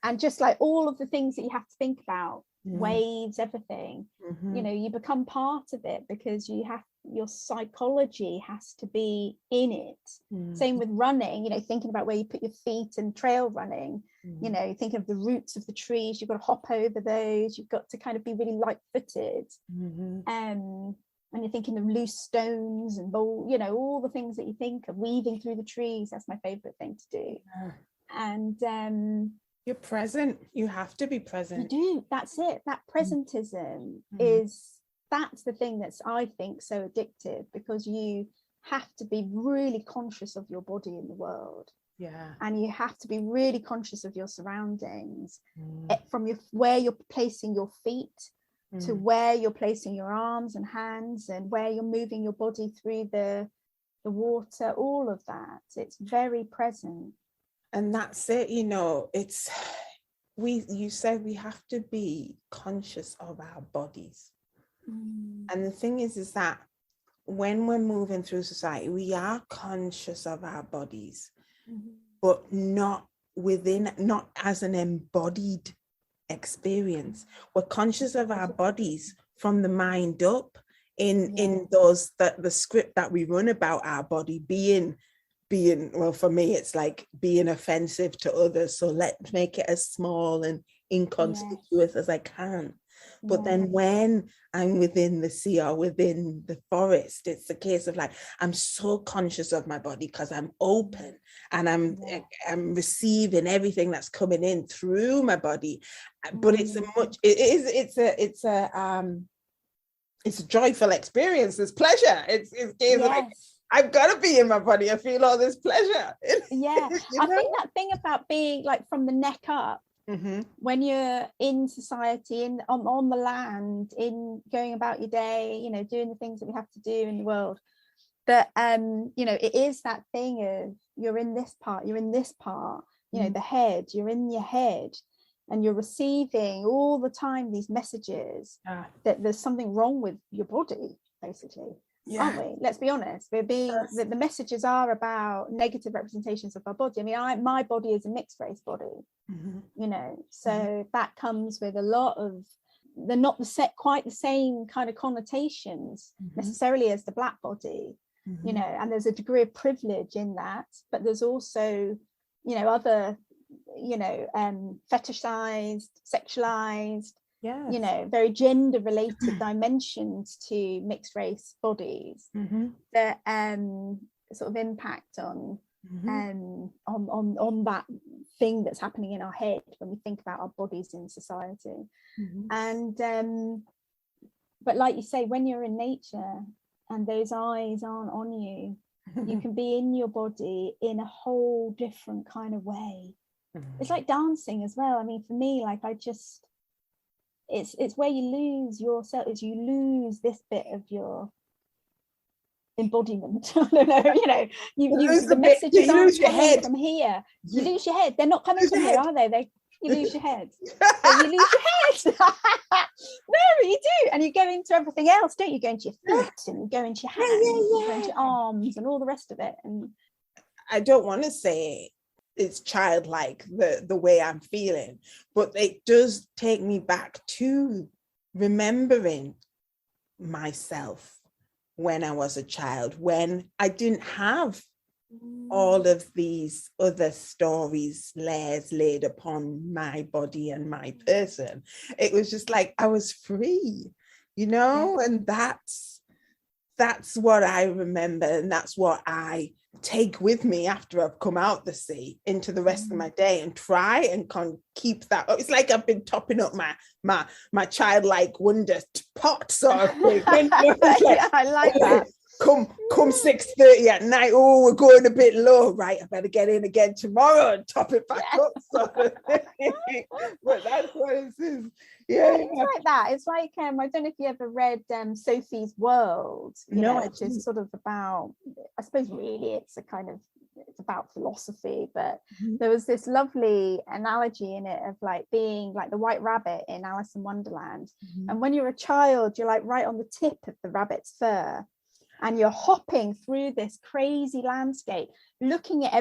Speaker 2: And just like all of the things that you have to think about, waves, everything, you know, you become part of it because your psychology has to be in it. Same with running, you know, thinking about where you put your feet and trail running, you know, thinking of the roots of the trees, you've got to hop over those, you've got to kind of be really light-footed. And you're thinking of loose stones and you know, all the things that you think of, weaving through the trees. That's my favorite thing to do. And
Speaker 3: you're present. You have to be present.
Speaker 2: You do. That's it. That presentism that's the thing that's, I think, so addictive, because you have to be really conscious of your body in the world. And you have to be really conscious of your surroundings, from where you're placing your feet to where you're placing your arms and hands, and where you're moving your body through the water, all of that. It's very present.
Speaker 3: And that's it, you know, you said we have to be conscious of our bodies. And the thing is that when we're moving through society, we are conscious of our bodies, but not as an embodied experience. We're conscious of our bodies from the mind up, in those, the script that we run about our body being, well, for me, it's like being offensive to others. So let's make it as small and inconspicuous as I can. But then when I'm within the sea or within the forest, it's a case of like, I'm so conscious of my body because I'm open and I'm receiving everything that's coming in through my body. But it's it's a joyful experience. It's pleasure. It's like, I've got to be in my body. I feel all this pleasure.
Speaker 2: Yeah. I think that thing about being like from the neck up, when you're in society, on the land, in going about your day, you know, doing the things that we have to do in the world, that you know, it is that thing of you're in this part, you know, the head, you're in your head, and you're receiving all the time these messages that there's something wrong with your body, basically. Aren't we? Let's be honest. We're being the messages are about negative representations of our body. I mean, my body is a mixed race body, you know, so that comes with a lot of, they're not quite the same kind of connotations necessarily as the Black body, you know, and there's a degree of privilege in that, but there's also, you know, other, you know, fetishized, sexualized, you know, very gender related dimensions to mixed race bodies that sort of impact on that thing that's happening in our head when we think about our bodies in society. And but like you say, when you're in nature and those eyes aren't on you, you can be in your body in a whole different kind of way. It's like dancing as well. I mean, for me, like, I just, it's where you lose yourself, is you lose this bit of your embodiment. I don't know, you know, the messages aren't coming from here. You lose your head. They're not coming from here, are they? You lose your head. So you lose your head. No, you do. And you go into everything else, don't you? You go into your feet and you go into your hands, you go into your arms and all the rest of it. And
Speaker 3: I don't want to say it's childlike, the way I'm feeling, but it does take me back to remembering myself when I was a child, when I didn't have all of these other stories, layers laid upon my body and my person. It was just like I was free, you know, and that's what I remember, and that's what I take with me after I've come out the sea into the rest of my day, and try and keep that. It's like I've been topping up my childlike wonder pot sort of thing.
Speaker 2: I like that.
Speaker 3: Come 6:30 at night. Oh, we're going a bit low, right? I better get in again tomorrow and top it back up. Sort of thing. But that's what it is. It's
Speaker 2: like that. It's like I don't know if you ever read Sophie's World, which is sort of about, I suppose really it's about philosophy, but there was this lovely analogy in it of like being like the white rabbit in Alice in Wonderland. And when you're a child, you're like right on the tip of the rabbit's fur, and you're hopping through this crazy landscape, looking at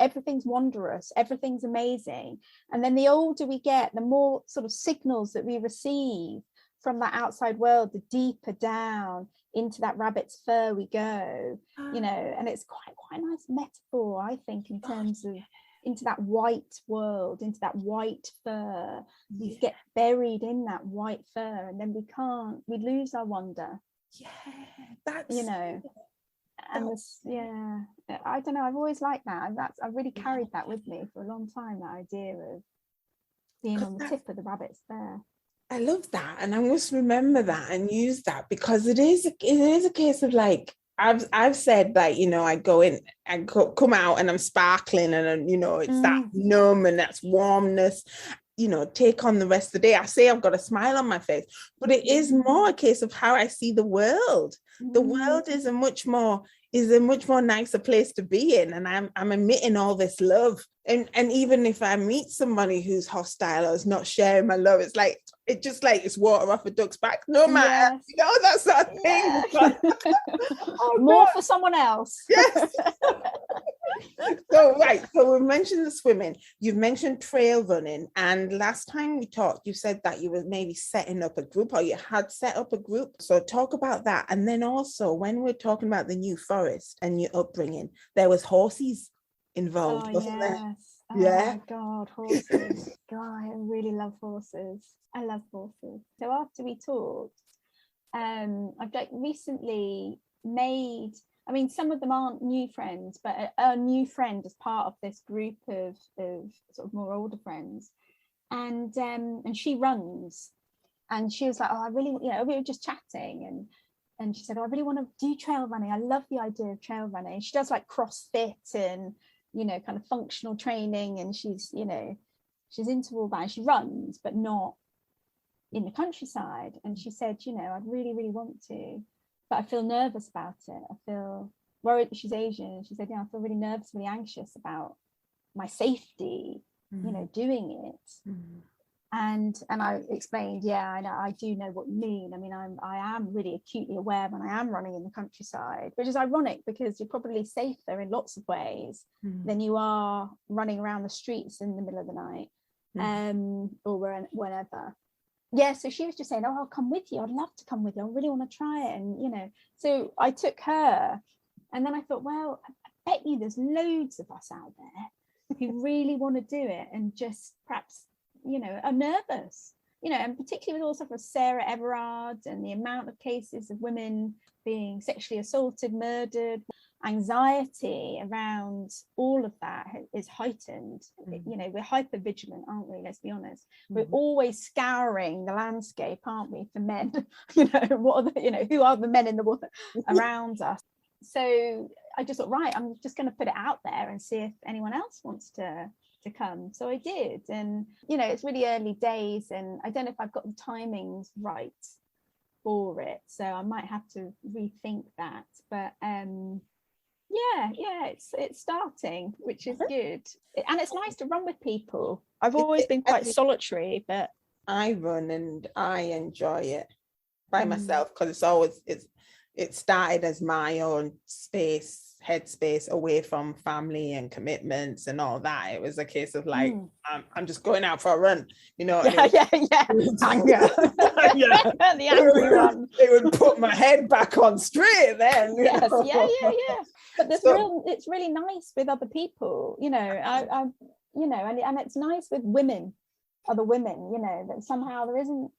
Speaker 2: everything's wondrous, everything's amazing. And then the older we get, the more sort of signals that we receive from that outside world, the deeper down into that rabbit's fur we go, you know. And it's quite a nice metaphor, I think, in terms of into that white world, into that white fur. You get buried in that white fur, and then we lose our wonder.
Speaker 3: That's,
Speaker 2: you know, and this, I don't know, I've always liked that. I've really carried that with me for a long time, that idea of being on the tip of the rabbit's fur.
Speaker 3: I love that, and I must remember that and use that, because it is a case of like, I've said, like, you know, I go in and come out and I'm sparkling, and you know, it's that numb and that's warmness, you know, take on the rest of the day. I say I've got a smile on my face, but it is more a case of how I see the world. The world is a much more nicer place to be in, and I'm emitting all this love. And even if I meet somebody who's hostile or is not sharing my love, it's just like it's water off a duck's back. No matter, you know, that sort of thing.
Speaker 2: More for someone else.
Speaker 3: Yes. So we mentioned the swimming, you've mentioned trail running, and last time we talked you said that you were maybe setting up a group, or you had set up a group. So talk about that. And then also, when we're talking about the New Forest and your upbringing, there was horses involved, wasn't there?
Speaker 2: My God, horses. God, I really love horses. I love horses. So after we talked, I've recently made, I mean, some of them aren't new friends, but a new friend as part of this group of sort of more older friends, and she runs, And she was like, oh, I really, you know, we were just chatting, and she said, oh, I really want to do trail running. I love the idea of trail running. She does like CrossFit and, you know, kind of functional training, and she's, you know, she's into all that, and she runs, but not in the countryside. And she said, you know, I'd really, really want to, but I feel nervous about it. I feel worried. She's Asian. She said, yeah, I feel really nervous, really anxious about my safety, you know, doing it. And I explained, yeah, I know, I do know what you mean. I mean, I am really acutely aware when I am running in the countryside, which is ironic because you're probably safer in lots of ways than you are running around the streets in the middle of the night, or whenever. Yeah, so she was just saying, oh, I'll come with you. I'd love to come with you. I really want to try it. And, you know, so I took her, and then I thought, well, I bet you there's loads of us out there who really want to do it and just perhaps, you know, are nervous, you know, and particularly with all stuff with Sarah Everard and the amount of cases of women being sexually assaulted, murdered, anxiety around all of that is heightened. You know, we're hyper vigilant, aren't we? Let's be honest. We're always scouring the landscape, aren't we, for men? You know, what are the, you know, who are the men in the world around us? So I just thought, right, I'm just going to put it out there and see if anyone else wants to come. So I did, and you know, it's really early days, and I don't know if I've got the timings right for it, so I might have to rethink that. But yeah, it's starting, which is good, and it's nice to run with people. I've always been quite solitary, but
Speaker 3: I run and I enjoy it by myself, because it started as my own headspace away from family and commitments and all that. It was a case of like, I'm just going out for a run, you know.
Speaker 2: Yeah. Anger. The angry one.
Speaker 3: It would put my head back on straight then.
Speaker 2: Yes, yeah. But it's really nice with other people, you know. I you know, and it's nice with other women, you know, that somehow there isn't.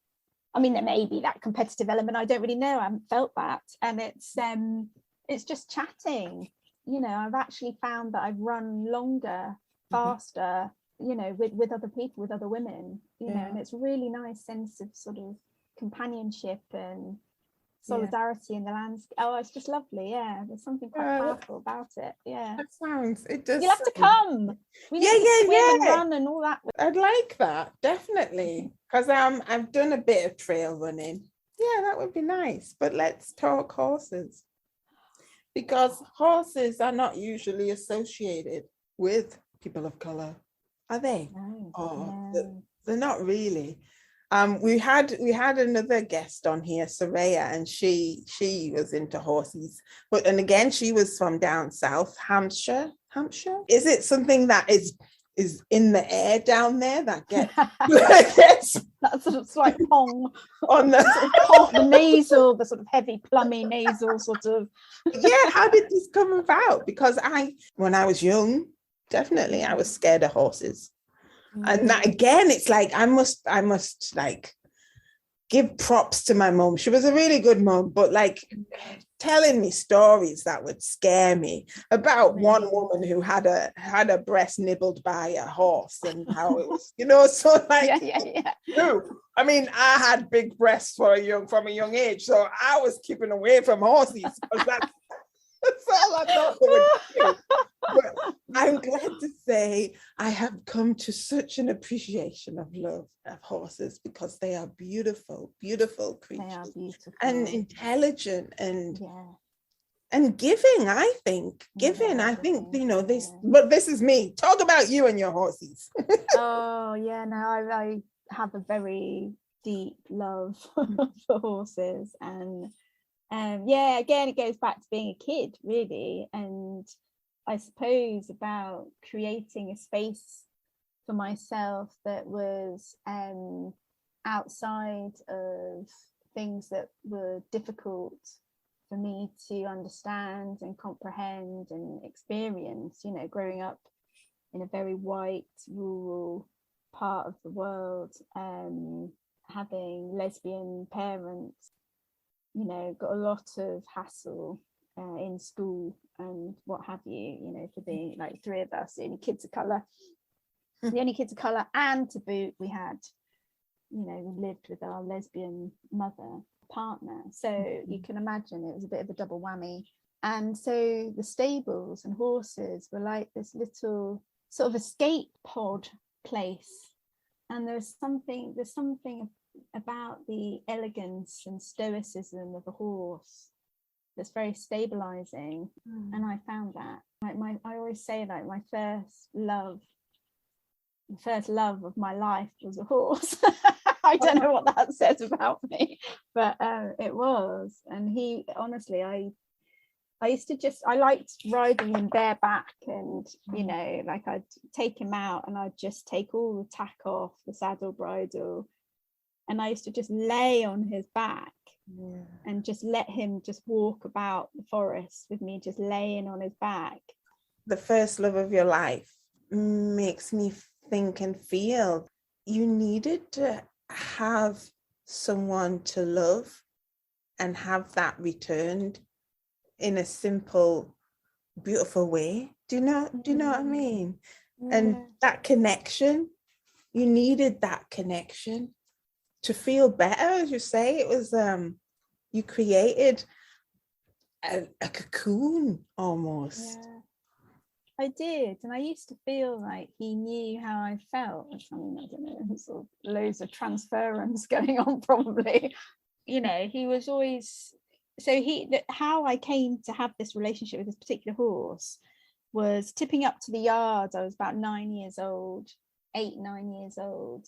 Speaker 2: I mean, there may be that competitive element. I don't really know. I haven't felt that, and it's just chatting. You know, I've actually found that I've run longer, faster, you know, with other people, with other women, you know, and it's a really nice sense of sort of companionship and solidarity in the landscape. Oh, it's just lovely. Yeah, there's something quite powerful about it. Yeah,
Speaker 3: it does.
Speaker 2: You'll have to come. We need to swim and run and all that.
Speaker 3: I'd like that, definitely, because I've done a bit of trail running. Yeah, that would be nice. But let's talk horses, because horses are not usually associated with people of color, are they? No. They're not really. We had another guest on here, Soraya, and she was into horses, and again, she was from down south, Hampshire. Is it something that is in the air down there that gets
Speaker 2: that sort of slight pong
Speaker 3: on
Speaker 2: the nasal, the sort of heavy plummy nasal sort of?
Speaker 3: Yeah, how did this come about? Because when I was young, definitely I was scared of horses. And that, again, it's like I must like give props to my mom. She was a really good mom, but like telling me stories that would scare me about one woman who had a breast nibbled by a horse and how it was, you know, so like I mean, I had big breasts from a young age, so I was keeping away from horses, because that's all I thought they would do. But I'm glad to say I have come to such an appreciation of love of horses, because they are beautiful, beautiful creatures. They are beautiful. And intelligent and giving, I think. I think, you know, but this is me. Talk about you and your horses.
Speaker 2: Oh, yeah, no, I have a very deep love for horses, and again, it goes back to being a kid, really, and I suppose about creating a space for myself that was outside of things that were difficult for me to understand and comprehend and experience, you know, growing up in a very white, rural part of the world, having lesbian parents, you know, got a lot of hassle in school and what have you know, for being like three of us, the only kids of colour, and to boot we had we lived with our lesbian mother partner, so you can imagine it was a bit of a double whammy. And so the stables and horses were like this little sort of escape pod place, and there's something about the elegance and stoicism of a horse that's very stabilizing. And I found that, like, I always say, like, my first love of my life was a horse. I don't know what that says about me, but it was. And he, honestly, I liked riding him bareback, and like, I'd take him out and I'd just take all the tack off the saddle bridle, and I used to just lay on his back and just let him just walk about the forest with me, just laying on his back.
Speaker 3: The first love of your life makes me think and feel you needed to have someone to love and have that returned in a simple, beautiful way. Do you know what I mean? Yeah. And that connection, you needed that connection to feel better, as you say. It was you created a cocoon almost.
Speaker 2: Yeah, I did. And I used to feel like he knew how I felt. I mean, I don't know, sort of loads of transference going on probably. He was always, so how I came to have this relationship with this particular horse was tipping up to the yard. I was about 9 years old, 9 years old.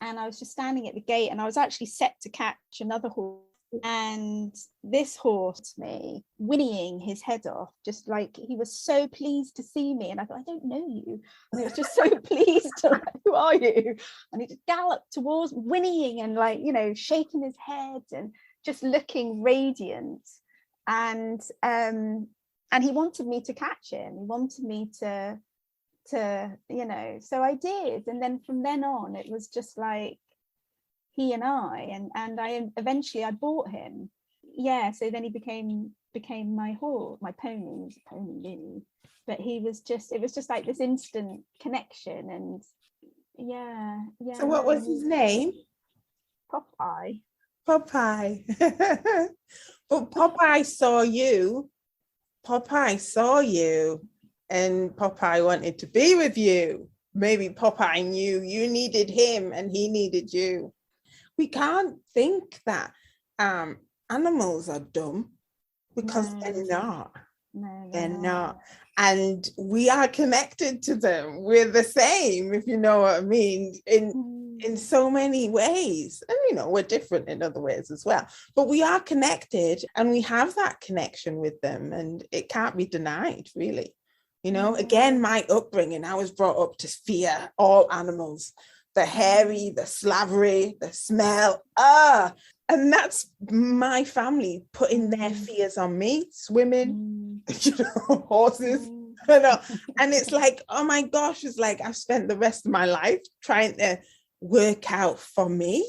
Speaker 2: And I was just standing at the gate, and I was actually set to catch another horse. And this horse, me, whinnying his head off, just like, he was so pleased to see me. And I thought, I don't know you. And he was just so pleased to, like, who are you? And he just galloped towards, whinnying and, like, shaking his head and just looking radiant. And he wanted me to catch him. He wanted me to so I did. And then from then on, it was just like he and I, and I eventually I bought him. So then he became my horse, my pony. He was a pony, really, but it was just like this instant connection. And
Speaker 3: so what was his name?
Speaker 2: Popeye.
Speaker 3: But Popeye saw you and Popeye wanted to be with you. Maybe Popeye knew you needed him and he needed you. We can't think that animals are dumb, because they're not. They're not. And we are connected to them. We're the same, if you know what I mean, in so many ways. And we're different in other ways as well. But we are connected, and we have that connection with them, and it can't be denied, really. Again, my upbringing, I was brought up to fear all animals, the hairy, the slavery, the smell. And that's my family putting their fears on me, swimming, horses. And it's like, oh my gosh, it's like I've spent the rest of my life trying to work out for me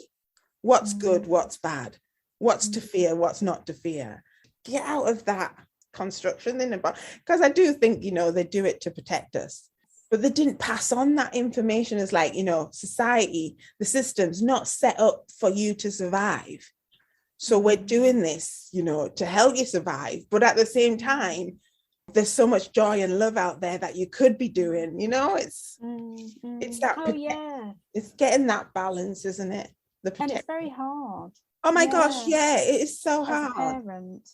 Speaker 3: what's good, what's bad, what's to fear, what's not to fear. Get out of that construction in about, because I do think they do it to protect us, but they didn't pass on that information. As like, society, the system's not set up for you to survive, so we're doing this to help you survive, but at the same time there's so much joy and love out there that you could be doing. It's that it's getting that balance, isn't it?
Speaker 2: And it's very hard.
Speaker 3: Oh my gosh, it is so hard.
Speaker 2: As a parent.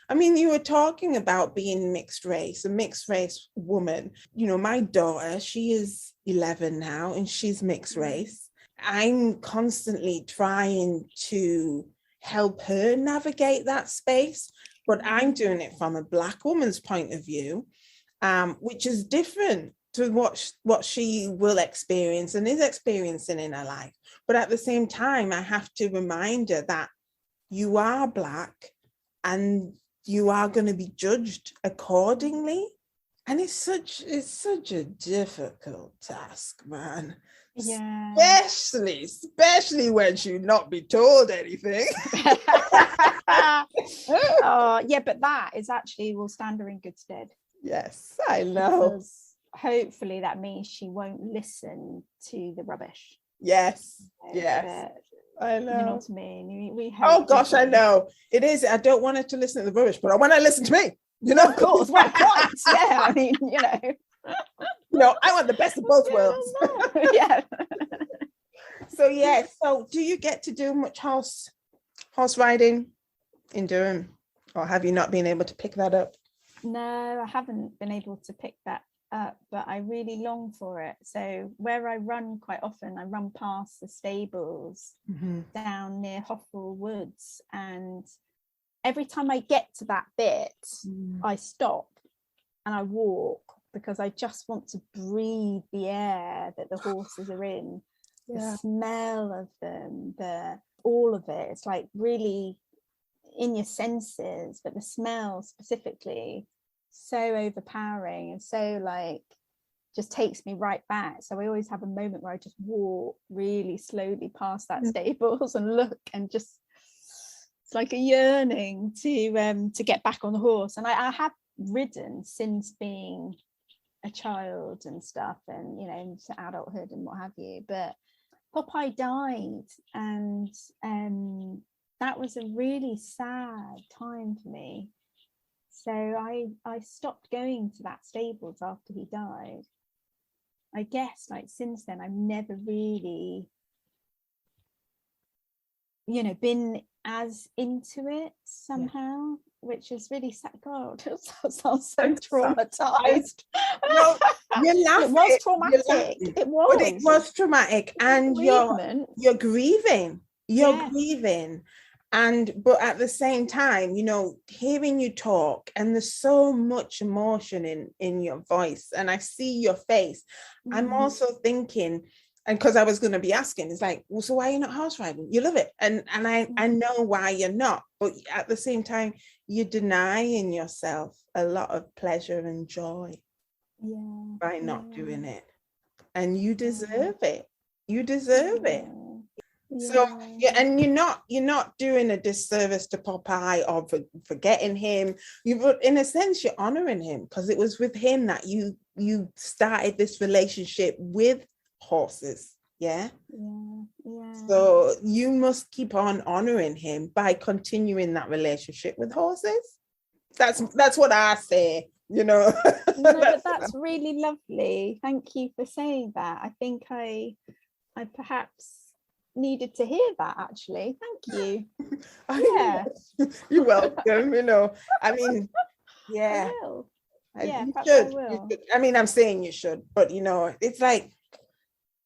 Speaker 3: I mean, you were talking about being mixed race, a mixed race woman. My daughter, she is 11 now, and she's mixed race. I'm constantly trying to help her navigate that space, but I'm doing it from a Black woman's point of view, which is different to what she will experience and is experiencing in her life. But at the same time, I have to remind her that you are Black and you are going to be judged accordingly. And it's such a difficult task, man. Especially when you not be told anything.
Speaker 2: But that is actually will stand her in good stead.
Speaker 3: Yes, I know.
Speaker 2: Because hopefully that means she won't listen to the rubbish.
Speaker 3: Yes.
Speaker 2: you know,
Speaker 3: Yes. I know.
Speaker 2: you know what I mean? We
Speaker 3: Oh
Speaker 2: hope,
Speaker 3: gosh, I
Speaker 2: don't we?
Speaker 3: know. It is. I don't want her to listen to the rubbish, but I want her to listen to me. You know,
Speaker 2: Of course, well, quite. Yeah, I mean, you know.
Speaker 3: you know, I want the best of both worlds.
Speaker 2: Yeah.
Speaker 3: So yeah. So do you get to do much horse riding in Durham, or have you not been able to pick that up?
Speaker 2: No, I haven't been able to pick that up, but I really long for it. So where I run quite often, I run past the stables down near Hoffel Woods, and every time I get to that bit, I stop and I walk, because I just want to breathe the air that the horses are in, the smell of them, all of it. It's like really in your senses, but the smell specifically, so overpowering and so like just takes me right back. So I always have a moment where I just walk really slowly past that stables and look, and just it's like a yearning to get back on the horse. And I have ridden since being a child and stuff, and you know, into adulthood and what have you, but Popeye died, and that was a really sad time for me. So I stopped going to that stables after he died. I guess like since then I've never really, you know, been as into it somehow, which is really sad. God, that sounds so traumatized.
Speaker 3: No, you're laughing.
Speaker 2: It was traumatic. It was.
Speaker 3: But it was traumatic, and you're grieving. You're grieving. And but at the same time, you know, hearing you talk, and there's so much emotion in your voice, and I see your face. I'm also thinking, and because I was going to be asking, it's like, well, so why are you not horse riding? You love it, and I know why you're not, but at the same time, you're denying yourself a lot of pleasure and joy by not doing it, and you deserve it. You deserve it. So and you're not doing a disservice to Popeye or forgetting him. In a sense, you're honoring him, because it was with him that you started this relationship with horses. So you must keep on honoring him by continuing that relationship with horses. That's what I say, you know.
Speaker 2: No, but that's really lovely. Thank you for saying that. I think I perhaps needed to hear that, actually. Thank you. Yeah.
Speaker 3: You're welcome. You know, I mean,
Speaker 2: I will.
Speaker 3: You should. I mean, I'm saying you should, but you know, it's like,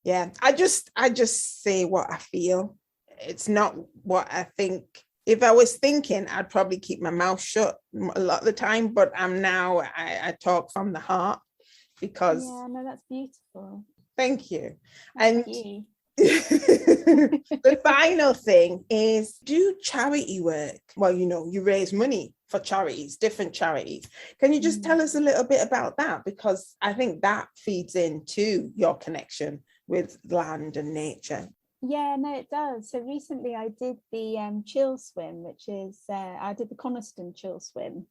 Speaker 3: I just say what I feel. It's not what I think. If I was thinking, I'd probably keep my mouth shut a lot of the time, but I talk from the heart, because
Speaker 2: that's beautiful.
Speaker 3: Thank you.
Speaker 2: Thank you.
Speaker 3: The final thing is, do charity work. Well, you know, you raise money for charities, different charities. Can you just tell us a little bit about that? Because I think that feeds into your connection with land and nature.
Speaker 2: Yeah, no, it does. So recently I did the chill swim, which is I did the Coniston chill swim,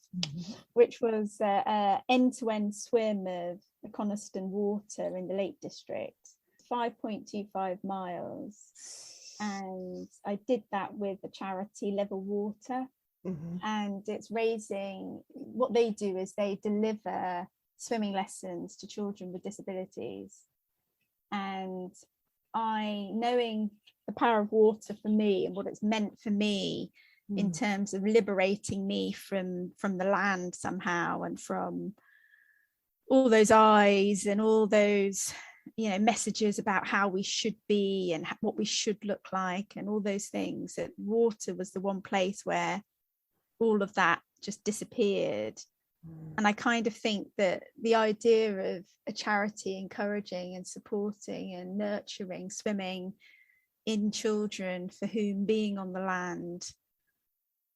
Speaker 2: which was an end-to-end swim of the Coniston water in the Lake District, 5.25 miles. And I did that with the charity Level Water. And it's raising, what they do is they deliver swimming lessons to children with disabilities. And knowing the power of water for me and what it's meant for me in terms of liberating me from the land somehow, and from all those eyes and all those, you know, messages about how we should be and what we should look like and all those things, that water was the one place where all of that just disappeared. And I kind of think that the idea of a charity encouraging and supporting and nurturing swimming in children for whom being on the land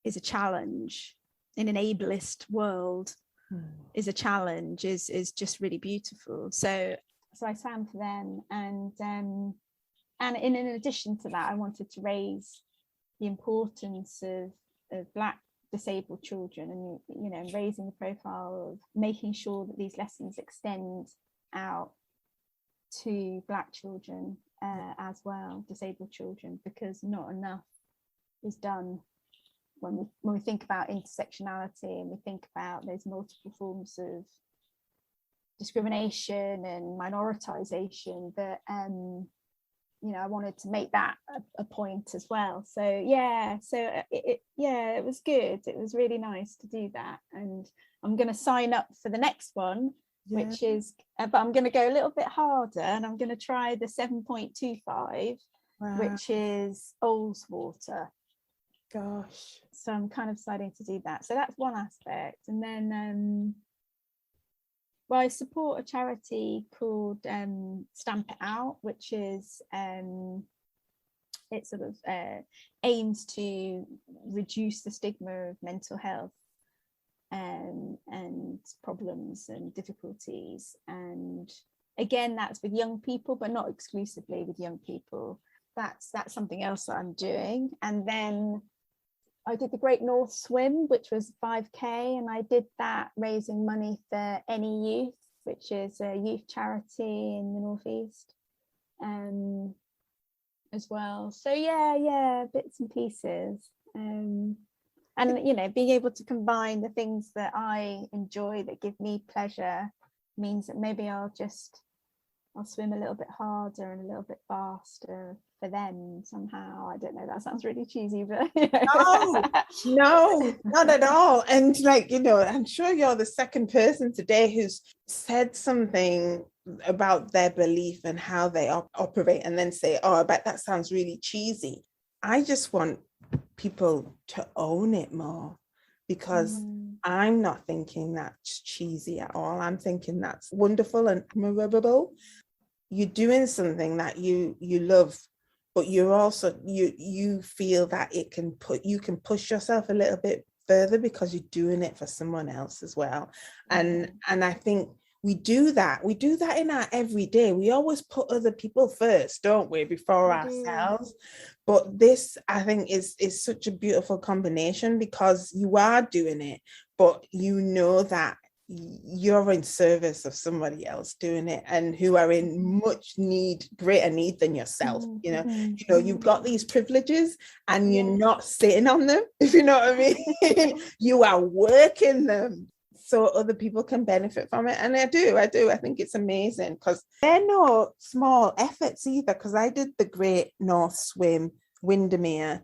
Speaker 2: is a challenge, in an ableist world is a challenge, is just really beautiful. So I swam for them, and in addition to that, I wanted to raise the importance of Black disabled children, and you know, raising the profile of making sure that these lessons extend out to Black children as well, disabled children, because not enough is done when we think about intersectionality and we think about those multiple forms of discrimination and minoritization, that I wanted to make that a point as well. So it was good. It was really nice to do that, and I'm going to sign up for the next one, which is but I'm going to go a little bit harder, and I'm going to try the 7.25, which is Ullswater.
Speaker 3: Gosh.
Speaker 2: So I'm kind of deciding to do that. So that's one aspect. And then I support a charity called Stamp It Out, which is it sort of aims to reduce the stigma of mental health and problems and difficulties. And again, that's with young people, but not exclusively with young people. That's something else that I'm doing. And then I did the Great North Swim, which was 5K, and I did that raising money for Any Youth, which is a youth charity in the Northeast, as well. So yeah, bits and pieces. And being able to combine the things that I enjoy, that give me pleasure, means that maybe I'll swim a little bit harder and a little bit faster for them somehow. I don't know, that sounds really cheesy, but
Speaker 3: no, not at all. And I'm sure you're the second person today who's said something about their belief and how they operate and then say, oh, I bet that sounds really cheesy. I just want people to own it more, because I'm not thinking that's cheesy at all. I'm thinking that's wonderful and admirable. You're doing something that you love, but you're also you feel that you can push yourself a little bit further because you're doing it for someone else as well. And I think we do that in our everyday. We always put other people first, don't we, before ourselves. But this, I think, is such a beautiful combination, because you are doing it, but you know that you're in service of somebody else doing it, and who are in greater need than yourself. You've got these privileges and you're not sitting on them, if you know what I mean. You are working them so other people can benefit from it. And I do. I think it's amazing, because they're no small efforts either, because I did the Great North Swim Windermere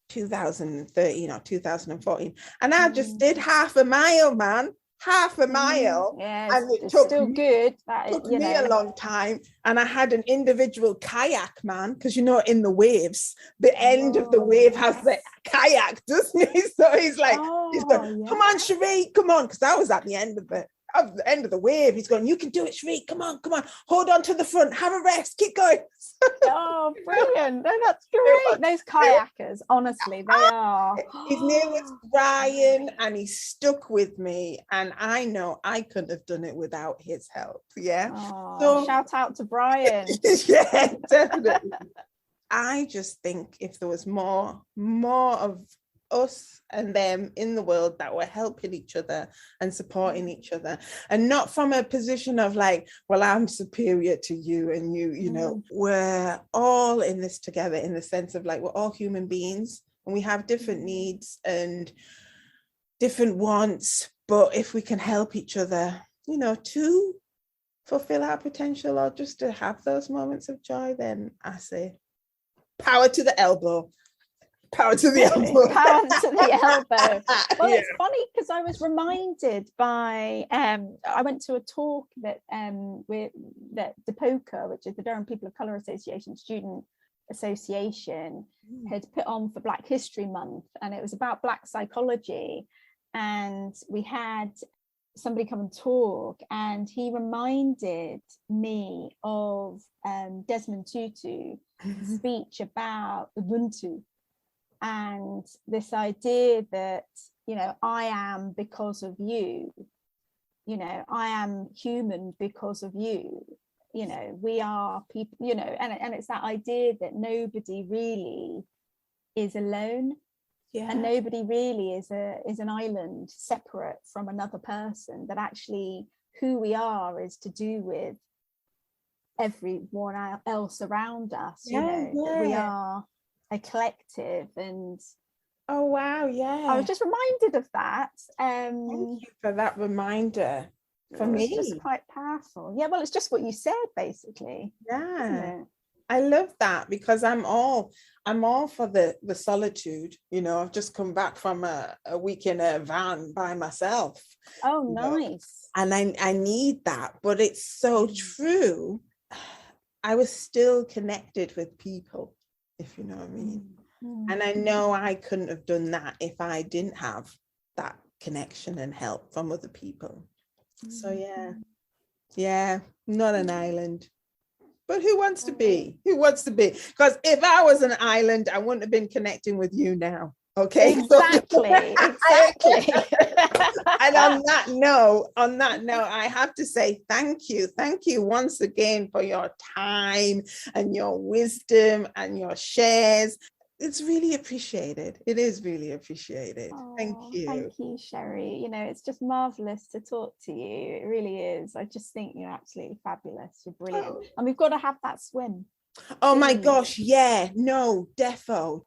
Speaker 3: 2013 or 2014, and I just did half a mile, man. Half a mile.
Speaker 2: And it took still good.
Speaker 3: Took me a long time, and I had an individual kayak, man, because in the waves, the end of the wave has the kayak, doesn't he? So he's like, come on, Sheree, come on, because I was at the end of the wave. He's going, you can do it, Sheree, come on, hold on to the front, have a rest, keep going.
Speaker 2: Oh, brilliant. No, that's great. Those kayakers, honestly, they are.
Speaker 3: His name was Brian, and he stuck with me, and I know I couldn't have done it without his help.
Speaker 2: So shout out to Brian.
Speaker 3: Yeah, definitely. I just think if there was more of us and them in the world that were helping each other and supporting each other, and not from a position of well, I'm superior to you, and we're all in this together, in the sense of we're all human beings and we have different needs and different wants, but if we can help each other to fulfill our potential, or just to have those moments of joy, then I say power to the elbow. Power to the elbow.
Speaker 2: Power to the elbow. Well, it's funny, because I was reminded by I went to a talk that DPOCA, which is the Durham People of Colour Association Student Association, had put on for Black History Month, and it was about Black psychology. And we had somebody come and talk, and he reminded me of Desmond Tutu's speech about Ubuntu. And this idea that, I am because of you, I am human because of you, we are people, and it's that idea that nobody really is alone. And nobody really is an island separate from another person, that actually who we are is to do with everyone else around us, you
Speaker 3: Yeah,
Speaker 2: know, that we
Speaker 3: yeah.
Speaker 2: are a collective. And
Speaker 3: Oh wow,
Speaker 2: I
Speaker 3: yeah.
Speaker 2: was just reminded of that.
Speaker 3: Thank you for that reminder. For
Speaker 2: It's just
Speaker 3: me,
Speaker 2: quite powerful. Yeah, well, it's just what you said, basically, isn't
Speaker 3: yeah.
Speaker 2: it?
Speaker 3: I love that, because I'm all for the solitude. You know, I've just come back from a week in a van by myself.
Speaker 2: Oh,
Speaker 3: You know,
Speaker 2: nice.
Speaker 3: and I need that, but it's so true. I was still connected with people, if you know what I mean. And I know I couldn't have done that if I didn't have that connection and help from other people. So yeah, not an island. But who wants to be? Who wants to be? Because if I was an island, I wouldn't have been connecting with you now. Okay.
Speaker 2: Exactly. Exactly.
Speaker 3: And on that note, I have to say thank you. Thank you once again for your time and your wisdom and your shares. It's really appreciated. It is really appreciated. Thank you.
Speaker 2: Thank you, Sheree. You know, it's just marvelous to talk to you. It really is. I just think you're absolutely fabulous. You're brilliant. And we've got to have that swim.
Speaker 3: Oh my gosh, yeah, no, defo.